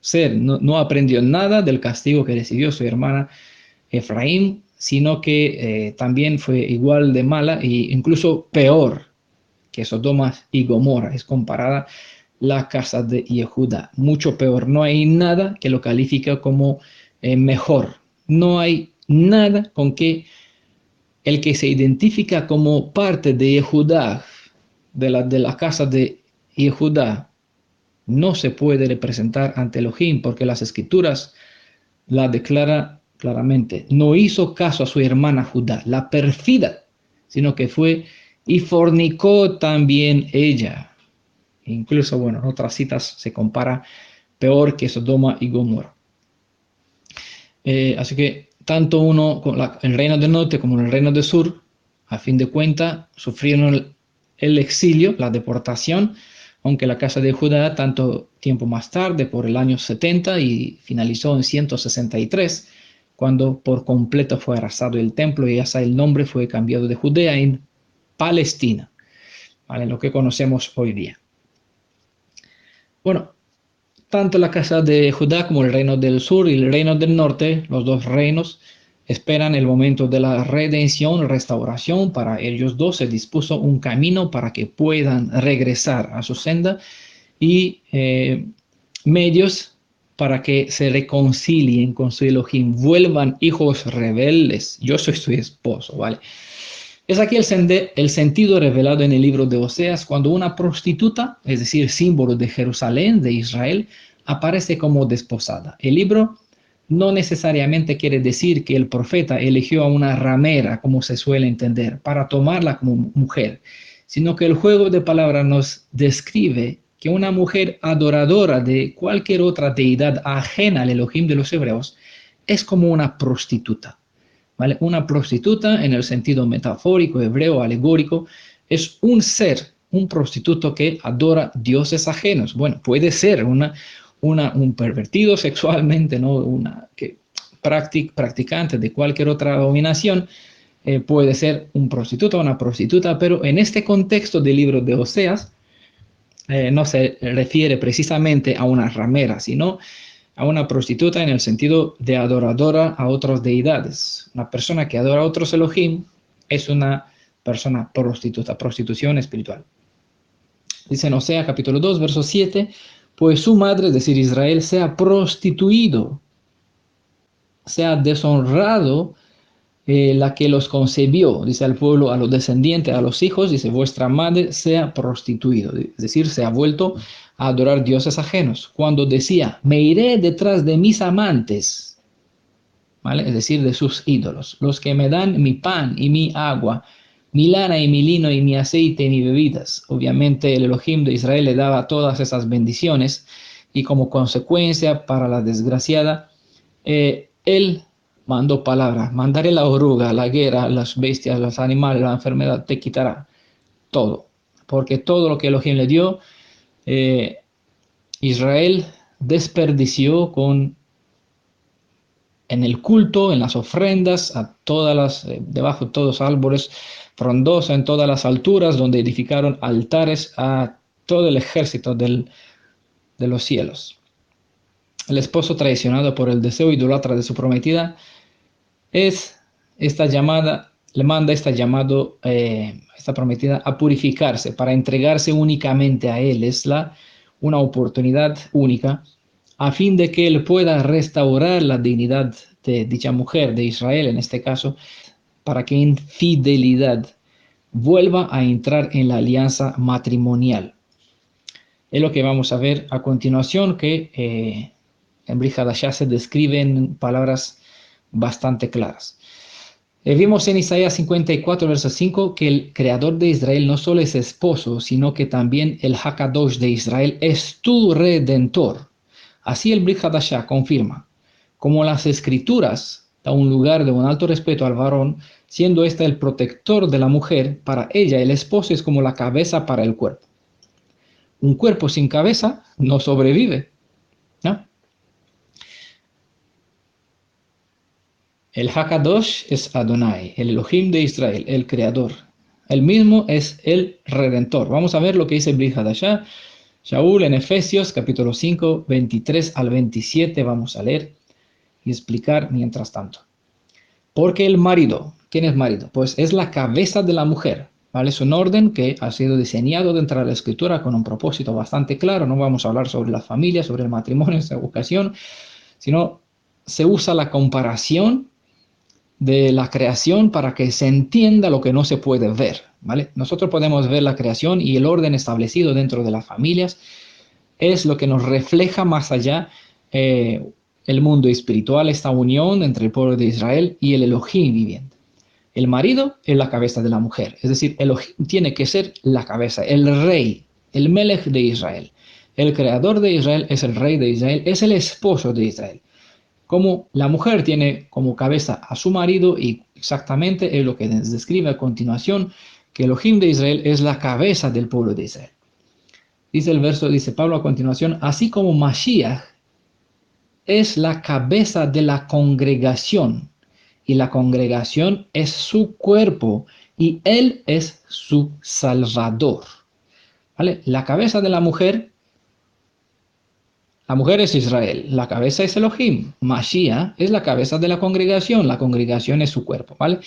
Speaker 1: ser, no aprendió nada del castigo que recibió su hermana Efraín, sino que también fue igual de mala e incluso peor que Sodoma y Gomorra. Es comparada la casa de Yehuda, mucho peor. No hay nada que lo califique como mejor. No hay nada con que el que se identifica como parte de Yehudá, de la casa de Yehudá, no se puede representar ante Elohim, porque las escrituras la declara claramente. No hizo caso a su hermana Judá, la perfida, sino que fue y fornicó también ella. Incluso, bueno, en otras citas se compara peor que Sodoma y Gomorra. Así que tanto uno con el reino del norte como el reino del sur, a fin de cuentas, sufrieron el exilio, la deportación, aunque la casa de Judá tanto tiempo más tarde, por el año 70, y finalizó en 163, cuando por completo fue arrasado el templo y hasta el nombre fue cambiado de Judea en Palestina, ¿vale? Lo que conocemos hoy día. Bueno, tanto la casa de Judá como el reino del sur y el reino del norte, los dos reinos, esperan el momento de la redención, restauración. Para ellos dos se dispuso un camino para que puedan regresar a su senda y medios para que se reconcilien con su Elohim, vuelvan hijos rebeldes. Yo soy su esposo, ¿vale? Es aquí el sentido revelado en el libro de Oseas, cuando una prostituta, es decir, símbolo de Jerusalén, de Israel, aparece como desposada. El libro no necesariamente quiere decir que el profeta eligió a una ramera, como se suele entender, para tomarla como mujer, sino que el juego de palabras nos describe que una mujer adoradora de cualquier otra deidad ajena al Elohim de los hebreos es como una prostituta. ¿Vale? Una prostituta, en el sentido metafórico, hebreo, alegórico, es un ser, un prostituto que adora dioses ajenos. Bueno, puede ser un pervertido sexualmente, ¿no? Practicante de cualquier otra dominación, puede ser un prostituto o una prostituta, pero en este contexto del libro de Oseas, no se refiere precisamente a una ramera, sino a una prostituta en el sentido de adoradora a otras deidades. Una persona que adora a otros Elohim es una persona prostituta, prostitución espiritual. Dice en Oseas capítulo 2, verso 7, pues su madre, es decir, Israel, se ha prostituido, se ha deshonrado la que los concebió, dice al pueblo, a los descendientes, a los hijos, dice, vuestra madre se ha prostituido, es decir, se ha vuelto a adorar dioses ajenos. Cuando decía, me iré detrás de mis amantes, ¿vale? Es decir, de sus ídolos, los que me dan mi pan y mi agua, mi lana y mi lino y mi aceite y mis bebidas. Obviamente el Elohim de Israel le daba todas esas bendiciones y como consecuencia para la desgraciada, él mandó palabras, mandaré la oruga, la guerra, las bestias, los animales, la enfermedad, te quitará todo. Porque todo lo que Elohim le dio, Israel desperdició en el culto, en las ofrendas, debajo de todos los árboles frondosos, en todas las alturas, donde edificaron altares a todo el ejército de los cielos. El esposo traicionado por el deseo idólatra de su prometida le manda esta prometida a purificarse para entregarse únicamente a él. Es una oportunidad única a fin de que él pueda restaurar la dignidad de dicha mujer, de Israel en este caso, para que en fidelidad vuelva a entrar en la alianza matrimonial. Es lo que vamos a ver a continuación, que en Brit Hadashah se describe en palabras bastante claras. Vimos en Isaías 54, verso 5, que el creador de Israel no solo es esposo, sino que también el Hakadosh de Israel es tu redentor. Así el Brit Hadashah confirma, como las escrituras da un lugar de un alto respeto al varón, siendo éste el protector de la mujer, para ella el esposo es como la cabeza para el cuerpo. Un cuerpo sin cabeza no sobrevive, ¿no? El Hakadosh es Adonai, el Elohim de Israel, el creador. Él mismo es el redentor. Vamos a ver lo que dice Brit Hadashah. Shaul en Efesios capítulo 5, 23 al 27. Vamos a leer y explicar mientras tanto. Porque el marido, ¿quién es marido? Pues es la cabeza de la mujer, ¿vale? Es un orden que ha sido diseñado dentro de la Escritura con un propósito bastante claro. No vamos a hablar sobre la familia, sobre el matrimonio en esta ocasión, sino se usa la comparación de la creación para que se entienda lo que no se puede ver, ¿vale? Nosotros podemos ver la creación y el orden establecido dentro de las familias es lo que nos refleja más allá el mundo espiritual, esta unión entre el pueblo de Israel y el Elohim viviente. El marido es la cabeza de la mujer, es decir, Elohim tiene que ser la cabeza, el rey, el Melech de Israel. El creador de Israel es el rey de Israel, es el esposo de Israel. Como la mujer tiene como cabeza a su marido, y exactamente es lo que nos describe a continuación, que Elohim de Israel es la cabeza del pueblo de Israel. Dice el verso, dice Pablo a continuación, así como Mashiach es la cabeza de la congregación, y la congregación es su cuerpo, y él es su salvador. ¿Vale? La cabeza de la mujer es Israel, la cabeza es Elohim. Mashiach es la cabeza de la congregación es su cuerpo, ¿vale?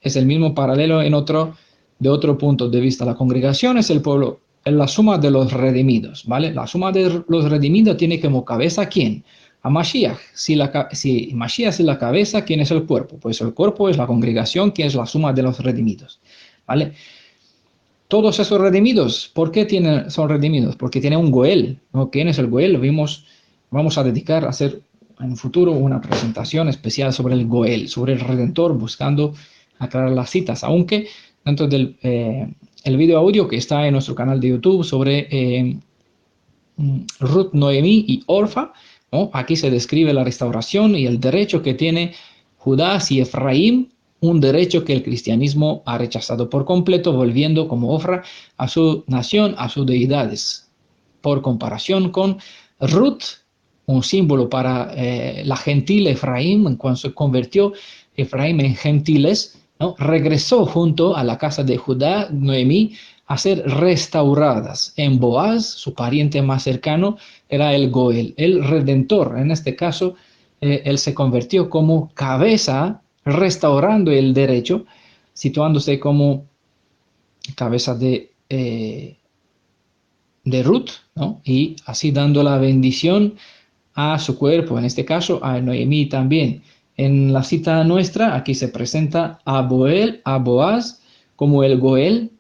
Speaker 1: Es el mismo paralelo de otro punto de vista. La congregación es el pueblo, es la suma de los redimidos, ¿vale? La suma de los redimidos tiene como cabeza ¿a quién? A Mashiach. Si Mashiach es la cabeza, ¿quién es el cuerpo? Pues el cuerpo es la congregación, que es la suma de los redimidos, ¿vale? Todos esos redimidos, ¿por qué son redimidos? Porque tienen un Goel, ¿no? ¿Quién es el Goel? Vamos a dedicar a hacer en un futuro una presentación especial sobre el Goel, sobre el Redentor, buscando aclarar las citas, aunque dentro del el video audio que está en nuestro canal de YouTube sobre Ruth, Noemí y Orfa, ¿no? Aquí se describe la restauración y el derecho que tiene Judá y Efraín, un derecho que el cristianismo ha rechazado por completo, volviendo como Ofra a su nación, a sus deidades. Por comparación con Ruth, un símbolo para la gentil Efraín, cuando se convirtió Efraín en gentiles, ¿no? Regresó junto a la casa de Judá, Noemí, a ser restauradas. En Boaz, su pariente más cercano, era el Goel, el redentor. En este caso, él se convirtió como cabeza, restaurando el derecho, situándose como cabeza de Ruth, ¿no? Y así dando la bendición a su cuerpo, en este caso a Noemí también. En la cita nuestra, aquí se presenta a Boaz como el Goel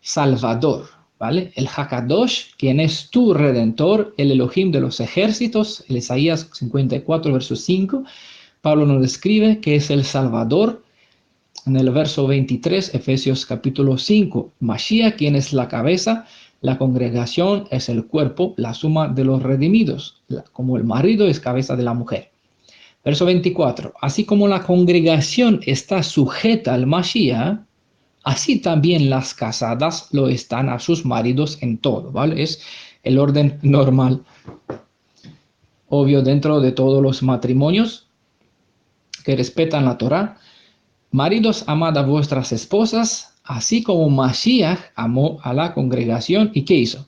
Speaker 1: Salvador, ¿vale? El Hakadosh, quien es tu redentor, el Elohim de los ejércitos, el Isaías 54, verso 5. Pablo nos describe que es el Salvador en el verso 23, Efesios capítulo 5. Mashiach, quien es la cabeza, la congregación es el cuerpo, la suma de los redimidos, como el marido es cabeza de la mujer. Verso 24, así como la congregación está sujeta al Mashiach, así también las casadas lo están a sus maridos en todo, ¿vale? Es el orden normal. Obvio, dentro de todos los matrimonios que respetan la Torá, maridos, amad a vuestras esposas, así como Mashiach amó a la congregación. ¿Y qué hizo?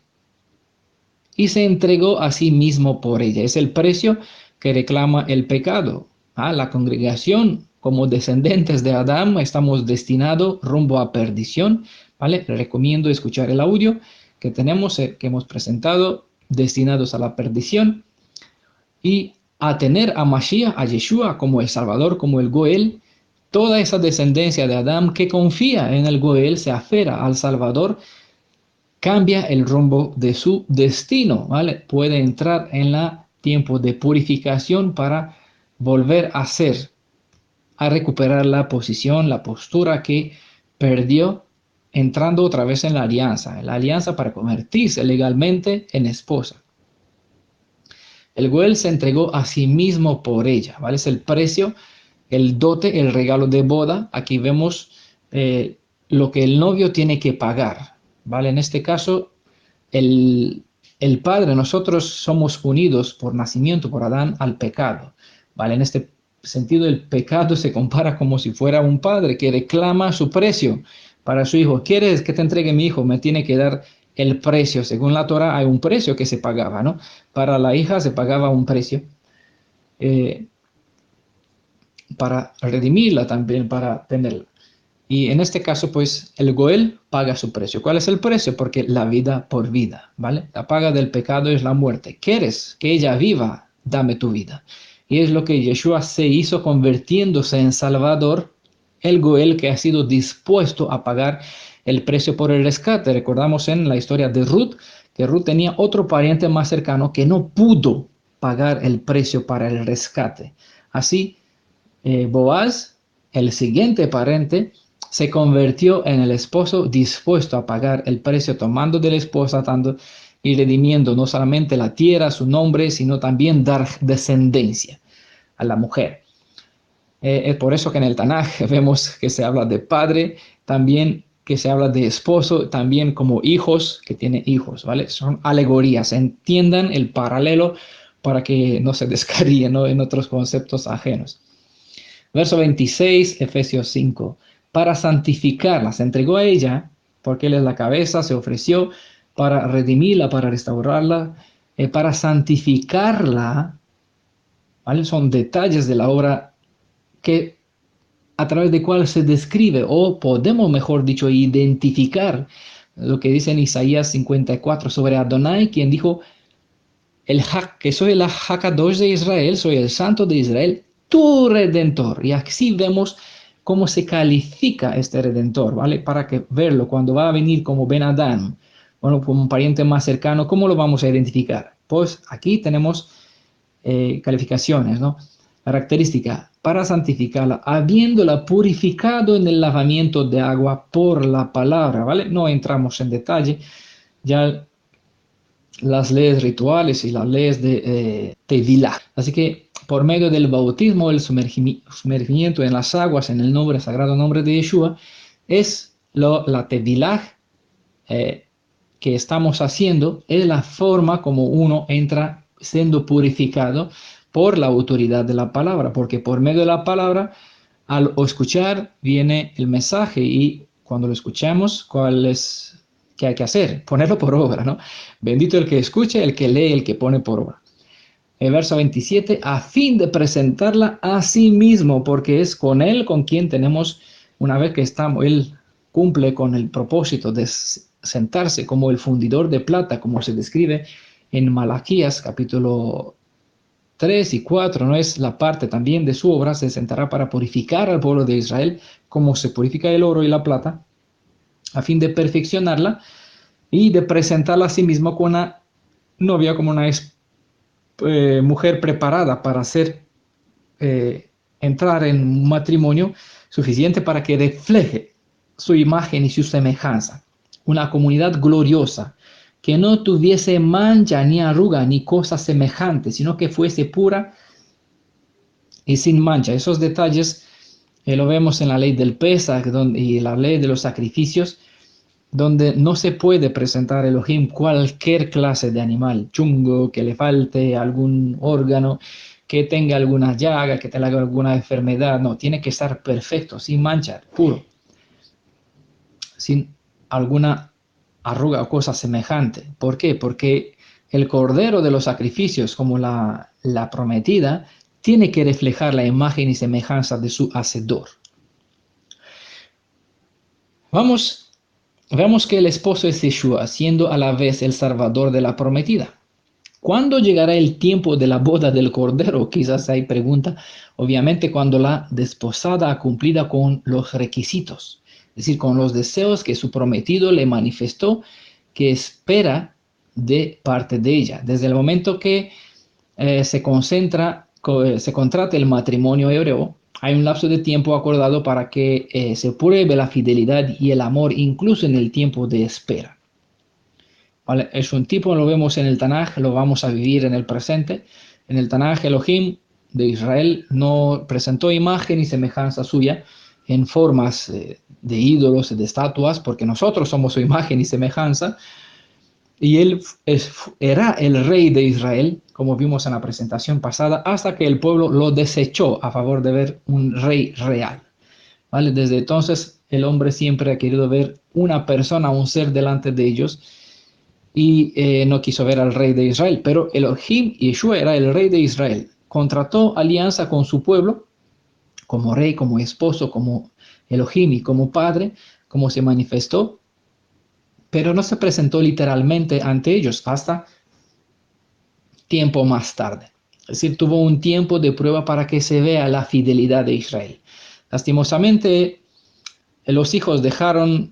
Speaker 1: Y se entregó a sí mismo por ella. Es el precio que reclama el pecado. La congregación, como descendientes de Adán, estamos destinados rumbo a perdición, ¿vale? Les recomiendo escuchar el audio que tenemos, que hemos presentado, destinados a la perdición, y a tener a Mashiach, a Yeshua, como el Salvador, como el Goel, toda esa descendencia de Adán que confía en el Goel, se aferra al Salvador, cambia el rumbo de su destino, ¿vale? Puede entrar en la tiempo de purificación para volver a recuperar la posición, la postura que perdió entrando otra vez en la alianza para convertirse legalmente en esposa. El Goel se entregó a sí mismo por ella, ¿vale? Es el precio, el dote, el regalo de boda. Aquí vemos lo que el novio tiene que pagar, ¿vale? En este caso, el padre, nosotros somos unidos por nacimiento, por Adán, al pecado, ¿vale? En este sentido, el pecado se compara como si fuera un padre que reclama su precio para su hijo. ¿Quieres que te entregue mi hijo? Me tiene que dar el precio. Según la Torah, hay un precio que se pagaba, ¿no? Para la hija se pagaba un precio. Para redimirla también, para tenerla. Y en este caso, pues, el Goel paga su precio. ¿Cuál es el precio? Porque la vida por vida, ¿vale? La paga del pecado es la muerte. ¿Quieres que ella viva? Dame tu vida. Y es lo que Yeshua se hizo convirtiéndose en Salvador, el Goel que ha sido dispuesto a pagar el precio por el rescate. Recordamos en la historia de Ruth, que Ruth tenía otro pariente más cercano que no pudo pagar el precio para el rescate. Así, Boaz, el siguiente pariente, se convirtió en el esposo dispuesto a pagar el precio, tomando de la esposa tanto y redimiendo no solamente la tierra, su nombre, sino también dar descendencia a la mujer. Es por eso que en el Tanaj vemos que se habla de padre, también que se habla de esposo, también como hijos, que tiene hijos, ¿vale? Son alegorías, entiendan el paralelo para que no se descarríen, ¿no?, en otros conceptos ajenos. Verso 26, Efesios 5. Para santificarla, se entregó a ella, porque él es la cabeza, se ofreció para redimirla, para restaurarla, para santificarla, ¿vale? Son detalles de la obra que a través de cual se describe, o podemos, mejor dicho, identificar lo que dice en Isaías 54 sobre Adonai, quien dijo, que soy el Hakadosh de Israel, soy el Santo de Israel, tu Redentor. Y así vemos cómo se califica este Redentor, ¿vale? Para que verlo, cuando va a venir como Ben Adán, bueno, como un pariente más cercano, ¿cómo lo vamos a identificar? Pues aquí tenemos calificaciones, ¿no? Característica, para santificarla, habiéndola purificado en el lavamiento de agua por la palabra, ¿vale? No entramos en detalle, ya las leyes rituales y las leyes de Tevilá. Así que por medio del bautismo, el sumergimiento en las aguas, en el nombre, sagrado nombre de Yeshua, es la Tevilá que estamos haciendo, es la forma como uno entra siendo purificado por la autoridad de la palabra, porque por medio de la palabra, al escuchar, viene el mensaje y cuando lo escuchamos, ¿cuál es? ¿Qué hay que hacer? Ponerlo por obra, ¿no? Bendito el que escuche, el que lee, el que pone por obra. El verso 27, a fin de presentarla a sí mismo, porque es con él con quien tenemos, una vez que estamos, él cumple con el propósito de sentarse como el fundidor de plata, como se describe en Malaquías capítulo 3 y 4, no es la parte también de su obra, se sentará para purificar al pueblo de Israel, como se purifica el oro y la plata, a fin de perfeccionarla y de presentarla a sí mismo con una novia, como una mujer preparada para entrar en un matrimonio suficiente para que refleje su imagen y su semejanza. Una comunidad gloriosa, que no tuviese mancha ni arruga ni cosa semejante, sino que fuese pura y sin mancha. Esos detalles lo vemos en la ley del Pesaj y la ley de los sacrificios, donde no se puede presentar a Elohim cualquier clase de animal, chungo, que le falte algún órgano, que tenga alguna llaga, que tenga alguna enfermedad. No, tiene que estar perfecto, sin mancha, puro, sin alguna arruga o cosa semejante. ¿Por qué? Porque el cordero de los sacrificios, como la prometida, tiene que reflejar la imagen y semejanza de su hacedor. Veamos que el esposo es Yeshua, siendo a la vez el salvador de la prometida. ¿Cuándo llegará el tiempo de la boda del Cordero? Quizás hay pregunta. Obviamente cuando la desposada ha cumplido con los requisitos, es decir, con los deseos que su prometido le manifestó que espera de parte de ella. Desde el momento que se contrata el matrimonio hebreo, hay un lapso de tiempo acordado para que se pruebe la fidelidad y el amor, incluso en el tiempo de espera. ¿Vale? Es un tipo, lo vemos en el Tanaj, lo vamos a vivir en el presente. En el Tanaj, Elohim de Israel no presentó imagen y semejanza suya en formas de ídolos, de estatuas, porque nosotros somos su imagen y semejanza, y él era el rey de Israel, como vimos en la presentación pasada, hasta que el pueblo lo desechó a favor de ver un rey real. ¿Vale? Desde entonces el hombre siempre ha querido ver una persona, un ser delante de ellos, y no quiso ver al rey de Israel. Pero Elohim, Yeshua, era el rey de Israel. Contrató alianza con su pueblo, como rey, como esposo, como Elohim y como padre, como se manifestó, pero no se presentó literalmente ante ellos hasta tiempo más tarde. Es decir, tuvo un tiempo de prueba para que se vea la fidelidad de Israel. Lastimosamente, los hijos dejaron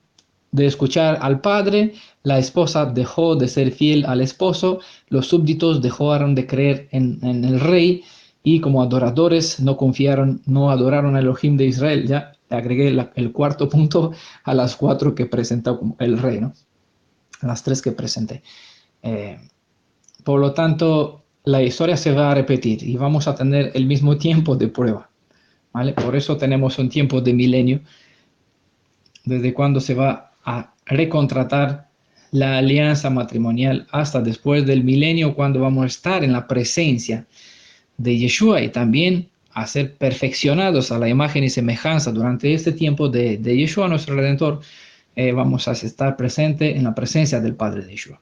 Speaker 1: de escuchar al padre, la esposa dejó de ser fiel al esposo, los súbditos dejaron de creer en el rey y como adoradores no confiaron, no adoraron a Elohim de Israel. Ya agregué el cuarto punto a las 4 que presentó como el rey, ¿no? A las 3 que presenté. Por lo tanto, la historia se va a repetir y vamos a tener el mismo tiempo de prueba, ¿vale? Por eso tenemos un tiempo de milenio, desde cuando se va a recontratar la alianza matrimonial hasta después del milenio, cuando vamos a estar en la presencia de Yeshua y también a ser perfeccionados a la imagen y semejanza durante este tiempo de Yeshua, nuestro Redentor. Vamos a estar presente en la presencia del Padre de Yeshua.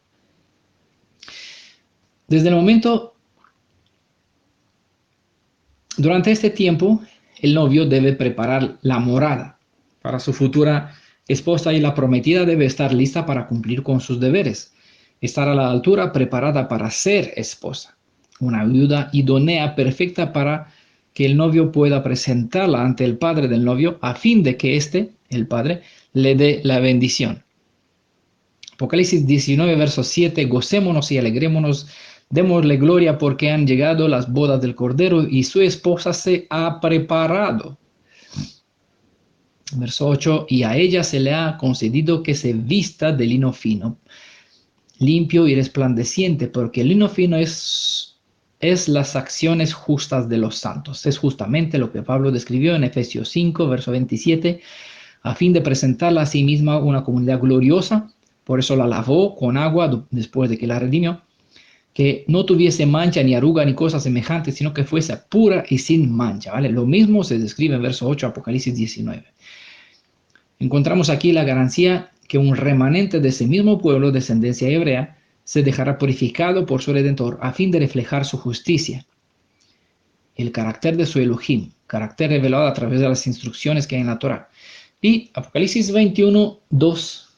Speaker 1: Desde el momento, durante este tiempo, el novio debe preparar la morada para su futura esposa y la prometida debe estar lista para cumplir con sus deberes, estar a la altura, preparada para ser esposa, una viuda idónea, perfecta para que el novio pueda presentarla ante el padre del novio a fin de que éste, el padre, le dé la bendición. Apocalipsis 19, verso 7, gocémonos y alegrémonos, démosle gloria porque han llegado las bodas del Cordero y su esposa se ha preparado. Verso 8, y a ella se le ha concedido que se vista de lino fino, limpio y resplandeciente, porque el lino fino es las acciones justas de los santos. Es justamente lo que Pablo describió en Efesios 5, verso 27, a fin de presentarla a sí misma una comunidad gloriosa. Por eso la lavó con agua después de que la redimió, que no tuviese mancha ni arruga ni cosa semejante, sino que fuese pura y sin mancha, ¿vale? Lo mismo se describe en verso 8, Apocalipsis 19. Encontramos aquí la garantía que un remanente de ese mismo pueblo, descendencia hebrea, se dejará purificado por su Redentor a fin de reflejar su justicia, el carácter de su Elohim, carácter revelado a través de las instrucciones que hay en la Torah. Y Apocalipsis 21, 2,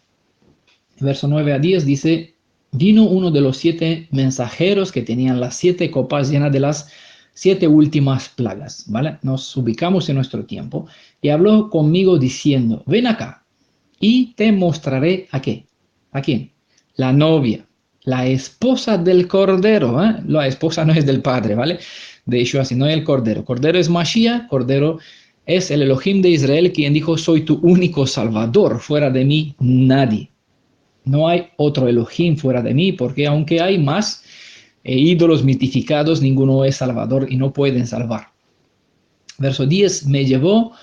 Speaker 1: verso 9 a 10 dice, vino uno de los 7 mensajeros que tenían las 7 copas llenas de las 7 últimas plagas, ¿vale? Nos ubicamos en nuestro tiempo y habló conmigo diciendo, ven acá y te mostraré a qué, ¿a quién? La novia, la esposa del Cordero, ¿eh? La esposa no es del Padre, ¿vale? De Yeshua, sino el Cordero. Cordero es Mashiach, Cordero es el Elohim de Israel, quien dijo, soy tu único Salvador, fuera de mí nadie. No hay otro Elohim fuera de mí, porque aunque hay más ídolos mitificados, ninguno es salvador y no pueden salvar. Verso 10, me llevó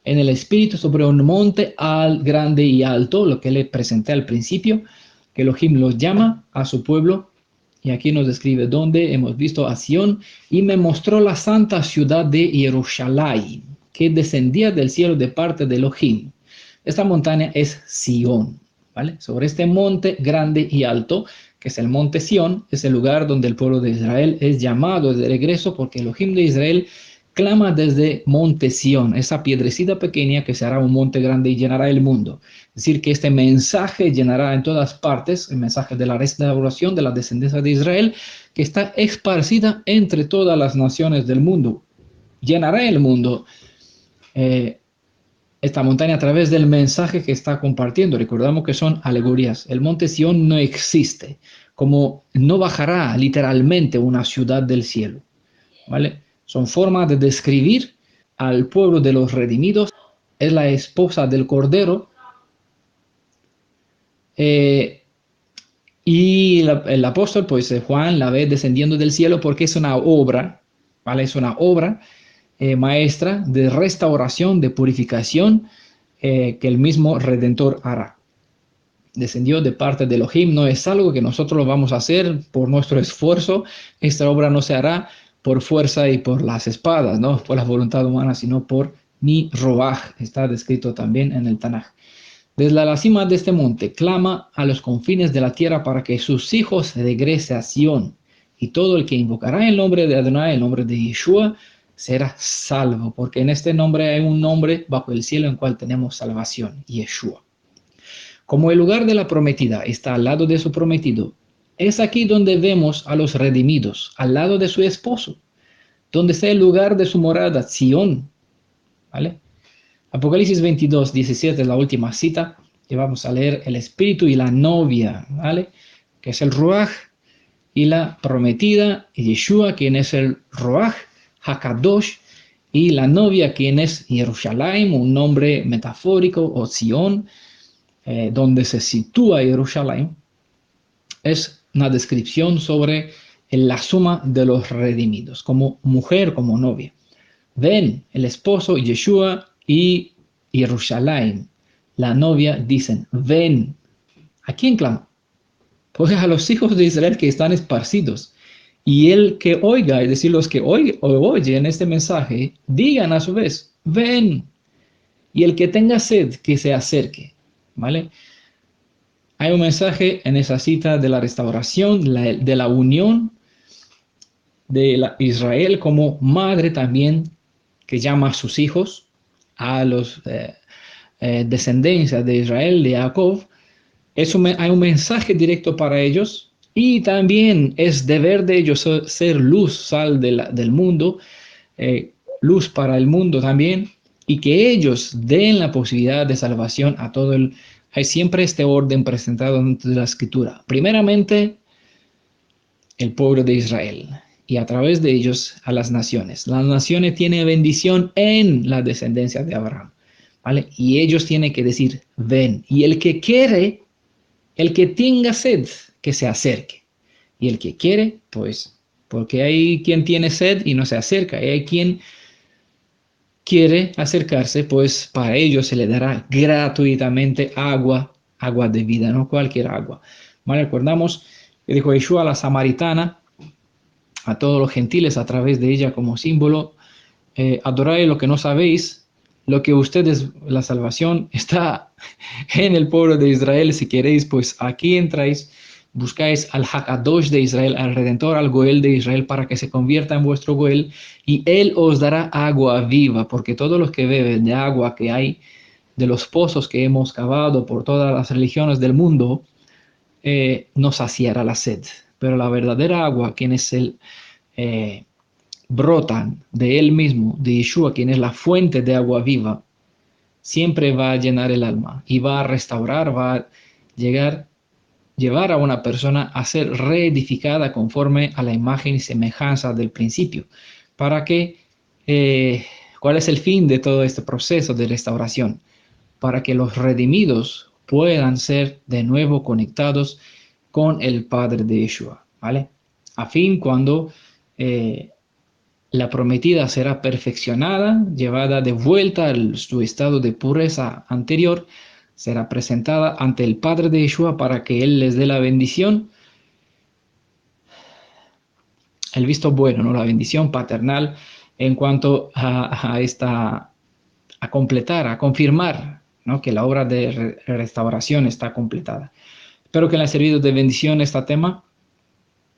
Speaker 1: en el espíritu sobre un monte grande y alto, lo que le presenté al principio, que Elohim los llama a su pueblo, y aquí nos describe dónde hemos visto a Sión, y me mostró la santa ciudad de Jerusalén, que descendía del cielo de parte de Elohim. Esta montaña es Sión. ¿Vale? Sobre este monte grande y alto, que es el monte Sión, es el lugar donde el pueblo de Israel es llamado de regreso, porque Elohim de Israel clama desde monte Sión, esa piedrecita pequeña que será un monte grande y llenará el mundo. Es decir, que este mensaje llenará en todas partes, el mensaje de la restauración de la descendencia de Israel, que está esparcida entre todas las naciones del mundo. Llenará el mundo esta montaña a través del mensaje que está compartiendo. Recordamos que son alegorías. El monte Sión no existe, como no bajará literalmente una ciudad del cielo, ¿vale? Son formas de describir al pueblo de los redimidos. Es la esposa del Cordero, y el apóstol, pues Juan, la ve descendiendo del cielo porque es una obra, ¿vale? Es una obra maestra de restauración, de purificación, que el mismo Redentor hará. Descendió de parte de Elohim, no es algo que nosotros lo vamos a hacer por nuestro esfuerzo. Esta obra no se hará por fuerza y por las espadas, no por la voluntad humana, sino por mi Roaj. Está descrito también en el Tanaj. Desde la cima de este monte clama a los confines de la tierra para que sus hijos regresen a Sión, y todo el que invocará el nombre de Adonai, el nombre de Yeshua, será salvo, porque en este nombre hay un nombre bajo el cielo en cual tenemos salvación, Yeshua. Como el lugar de la prometida está al lado de su prometido, es aquí donde vemos a los redimidos, al lado de su esposo, donde está el lugar de su morada, Sión, ¿vale? Apocalipsis 22, 17 es la última cita, y vamos a leer el espíritu y la novia, ¿vale? Que es el Ruach, y la prometida, Yeshua, quien es el Ruach, Hakadosh, y la novia, quien es Jerusalén, un nombre metafórico, o Sion, donde se sitúa Jerusalén, es una descripción sobre la suma de los redimidos, como mujer, como novia. Ven, el esposo, Yeshua, y Jerusalén, la novia, dicen, ven. ¿A quién clama? Pues a los hijos de Israel que están esparcidos. Y el que oiga, es decir, los que oyen este mensaje, digan a su vez, ven. Y el que tenga sed, que se acerque. ¿Vale? Hay un mensaje en esa cita de la restauración, de la unión de Israel como madre también, que llama a sus hijos, a los descendencias de Israel, de Jacob. Hay un mensaje directo para ellos, y también es deber de ellos ser luz, sal del mundo, luz para el mundo también, y que ellos den la posibilidad de salvación a todo el... Hay siempre este orden presentado dentro de la Escritura. Primeramente, el pueblo de Israel, y a través de ellos a las naciones. Las naciones tienen bendición en la descendencia de Abraham, ¿vale? Y ellos tienen que decir, ven. Y el que quiere, el que tenga sed, que se acerque. Y el que quiere, pues, porque hay quien tiene sed y no se acerca, y hay quien quiere acercarse, pues para ellos se le dará gratuitamente agua de vida, no cualquier agua. ¿Vale? Recordamos que dijo Yeshua a la samaritana, a todos los gentiles a través de ella como símbolo, adoráis lo que no sabéis, lo que ustedes, la salvación está en el pueblo de Israel. Si queréis, pues aquí entráis, buscáis al Hakadosh de Israel, al Redentor, al Goel de Israel, para que se convierta en vuestro Goel, y Él os dará agua viva, porque todos los que beben de agua que hay de los pozos que hemos cavado por todas las religiones del mundo, no saciará la sed. Pero la verdadera agua, quien es brotan de Él mismo, de Yeshua, quien es la fuente de agua viva, siempre va a llenar el alma y va a restaurar, va a llevar a una persona a ser reedificada conforme a la imagen y semejanza del principio. ¿Para que ¿Cuál es el fin de todo este proceso de restauración? Para que los redimidos puedan ser de nuevo conectados con el Padre de Yeshua, ¿vale? A fin cuando la prometida será perfeccionada, llevada de vuelta a su estado de pureza anterior, será presentada ante el Padre de Yeshua para que Él les dé la bendición, el visto bueno, ¿no? La bendición paternal en cuanto a completar, a confirmar, ¿no? Que la obra de restauración está completada. Espero que les haya servido de bendición este tema,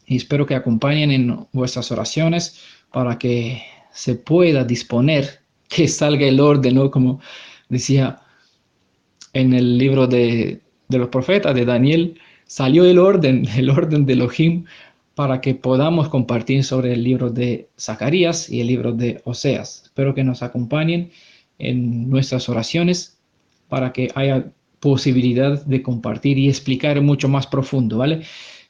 Speaker 1: y espero que acompañen en vuestras oraciones para que se pueda disponer, que salga el orden, ¿no? Como decía en el libro de los profetas de Daniel, salió el orden de Elohim para que podamos compartir sobre el libro de Zacarías y el libro de Oseas. Espero que nos acompañen en nuestras oraciones para que haya posibilidad de compartir y explicar mucho más profundo, ¿vale?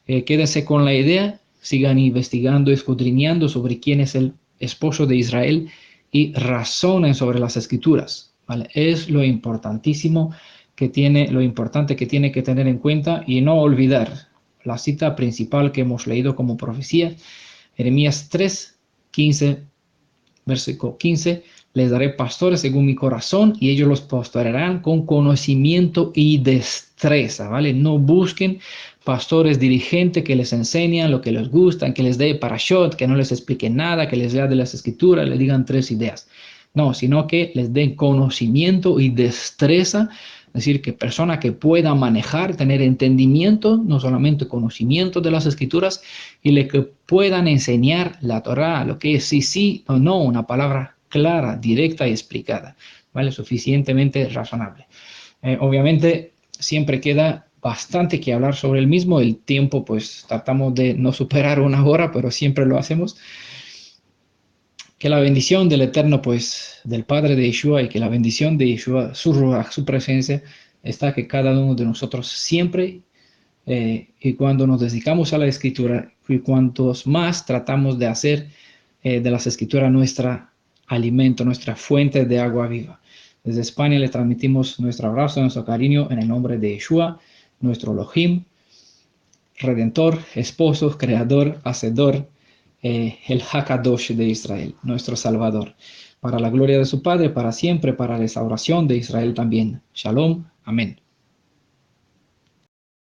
Speaker 1: Quédense con la idea, sigan investigando, escudriñando sobre quién es el esposo de Israel y razonen sobre las escrituras, ¿vale? Es lo importantísimo lo importante que tiene que tener en cuenta y no olvidar la cita principal que hemos leído como profecía, Jeremías 3, 15, versículo 15, les daré pastores según mi corazón y ellos los pastorearán con conocimiento y destreza, ¿vale? No busquen pastores dirigentes que les enseñan lo que les gusta, que les dé parashot, que no les explique nada, que les lea de las escrituras, les digan 3 ideas. No, sino que les den conocimiento y destreza, es decir, que persona que pueda manejar, tener entendimiento, no solamente conocimiento de las escrituras, y le que puedan enseñar la Torá, lo que es sí o no, una palabra clara, directa y explicada, ¿vale? Suficientemente razonable. Obviamente, siempre queda bastante que hablar sobre el mismo. El tiempo, pues, tratamos de no superar 1 hora, pero siempre lo hacemos. Que la bendición del Eterno, pues, del Padre de Yeshua y que la bendición de Yeshua, su Ruach, su presencia, está que cada uno de nosotros siempre, y cuando nos dedicamos a la Escritura, y cuantos más tratamos de hacer de las Escrituras nuestra alimento, nuestra fuente de agua viva. Desde España le transmitimos nuestro abrazo, nuestro cariño en el nombre de Yeshua, nuestro Elohim, Redentor, Esposo, Creador, Hacedor, el Hakadosh de Israel, nuestro Salvador, para la gloria de su Padre, para siempre, para la restauración de Israel también. Shalom, amén.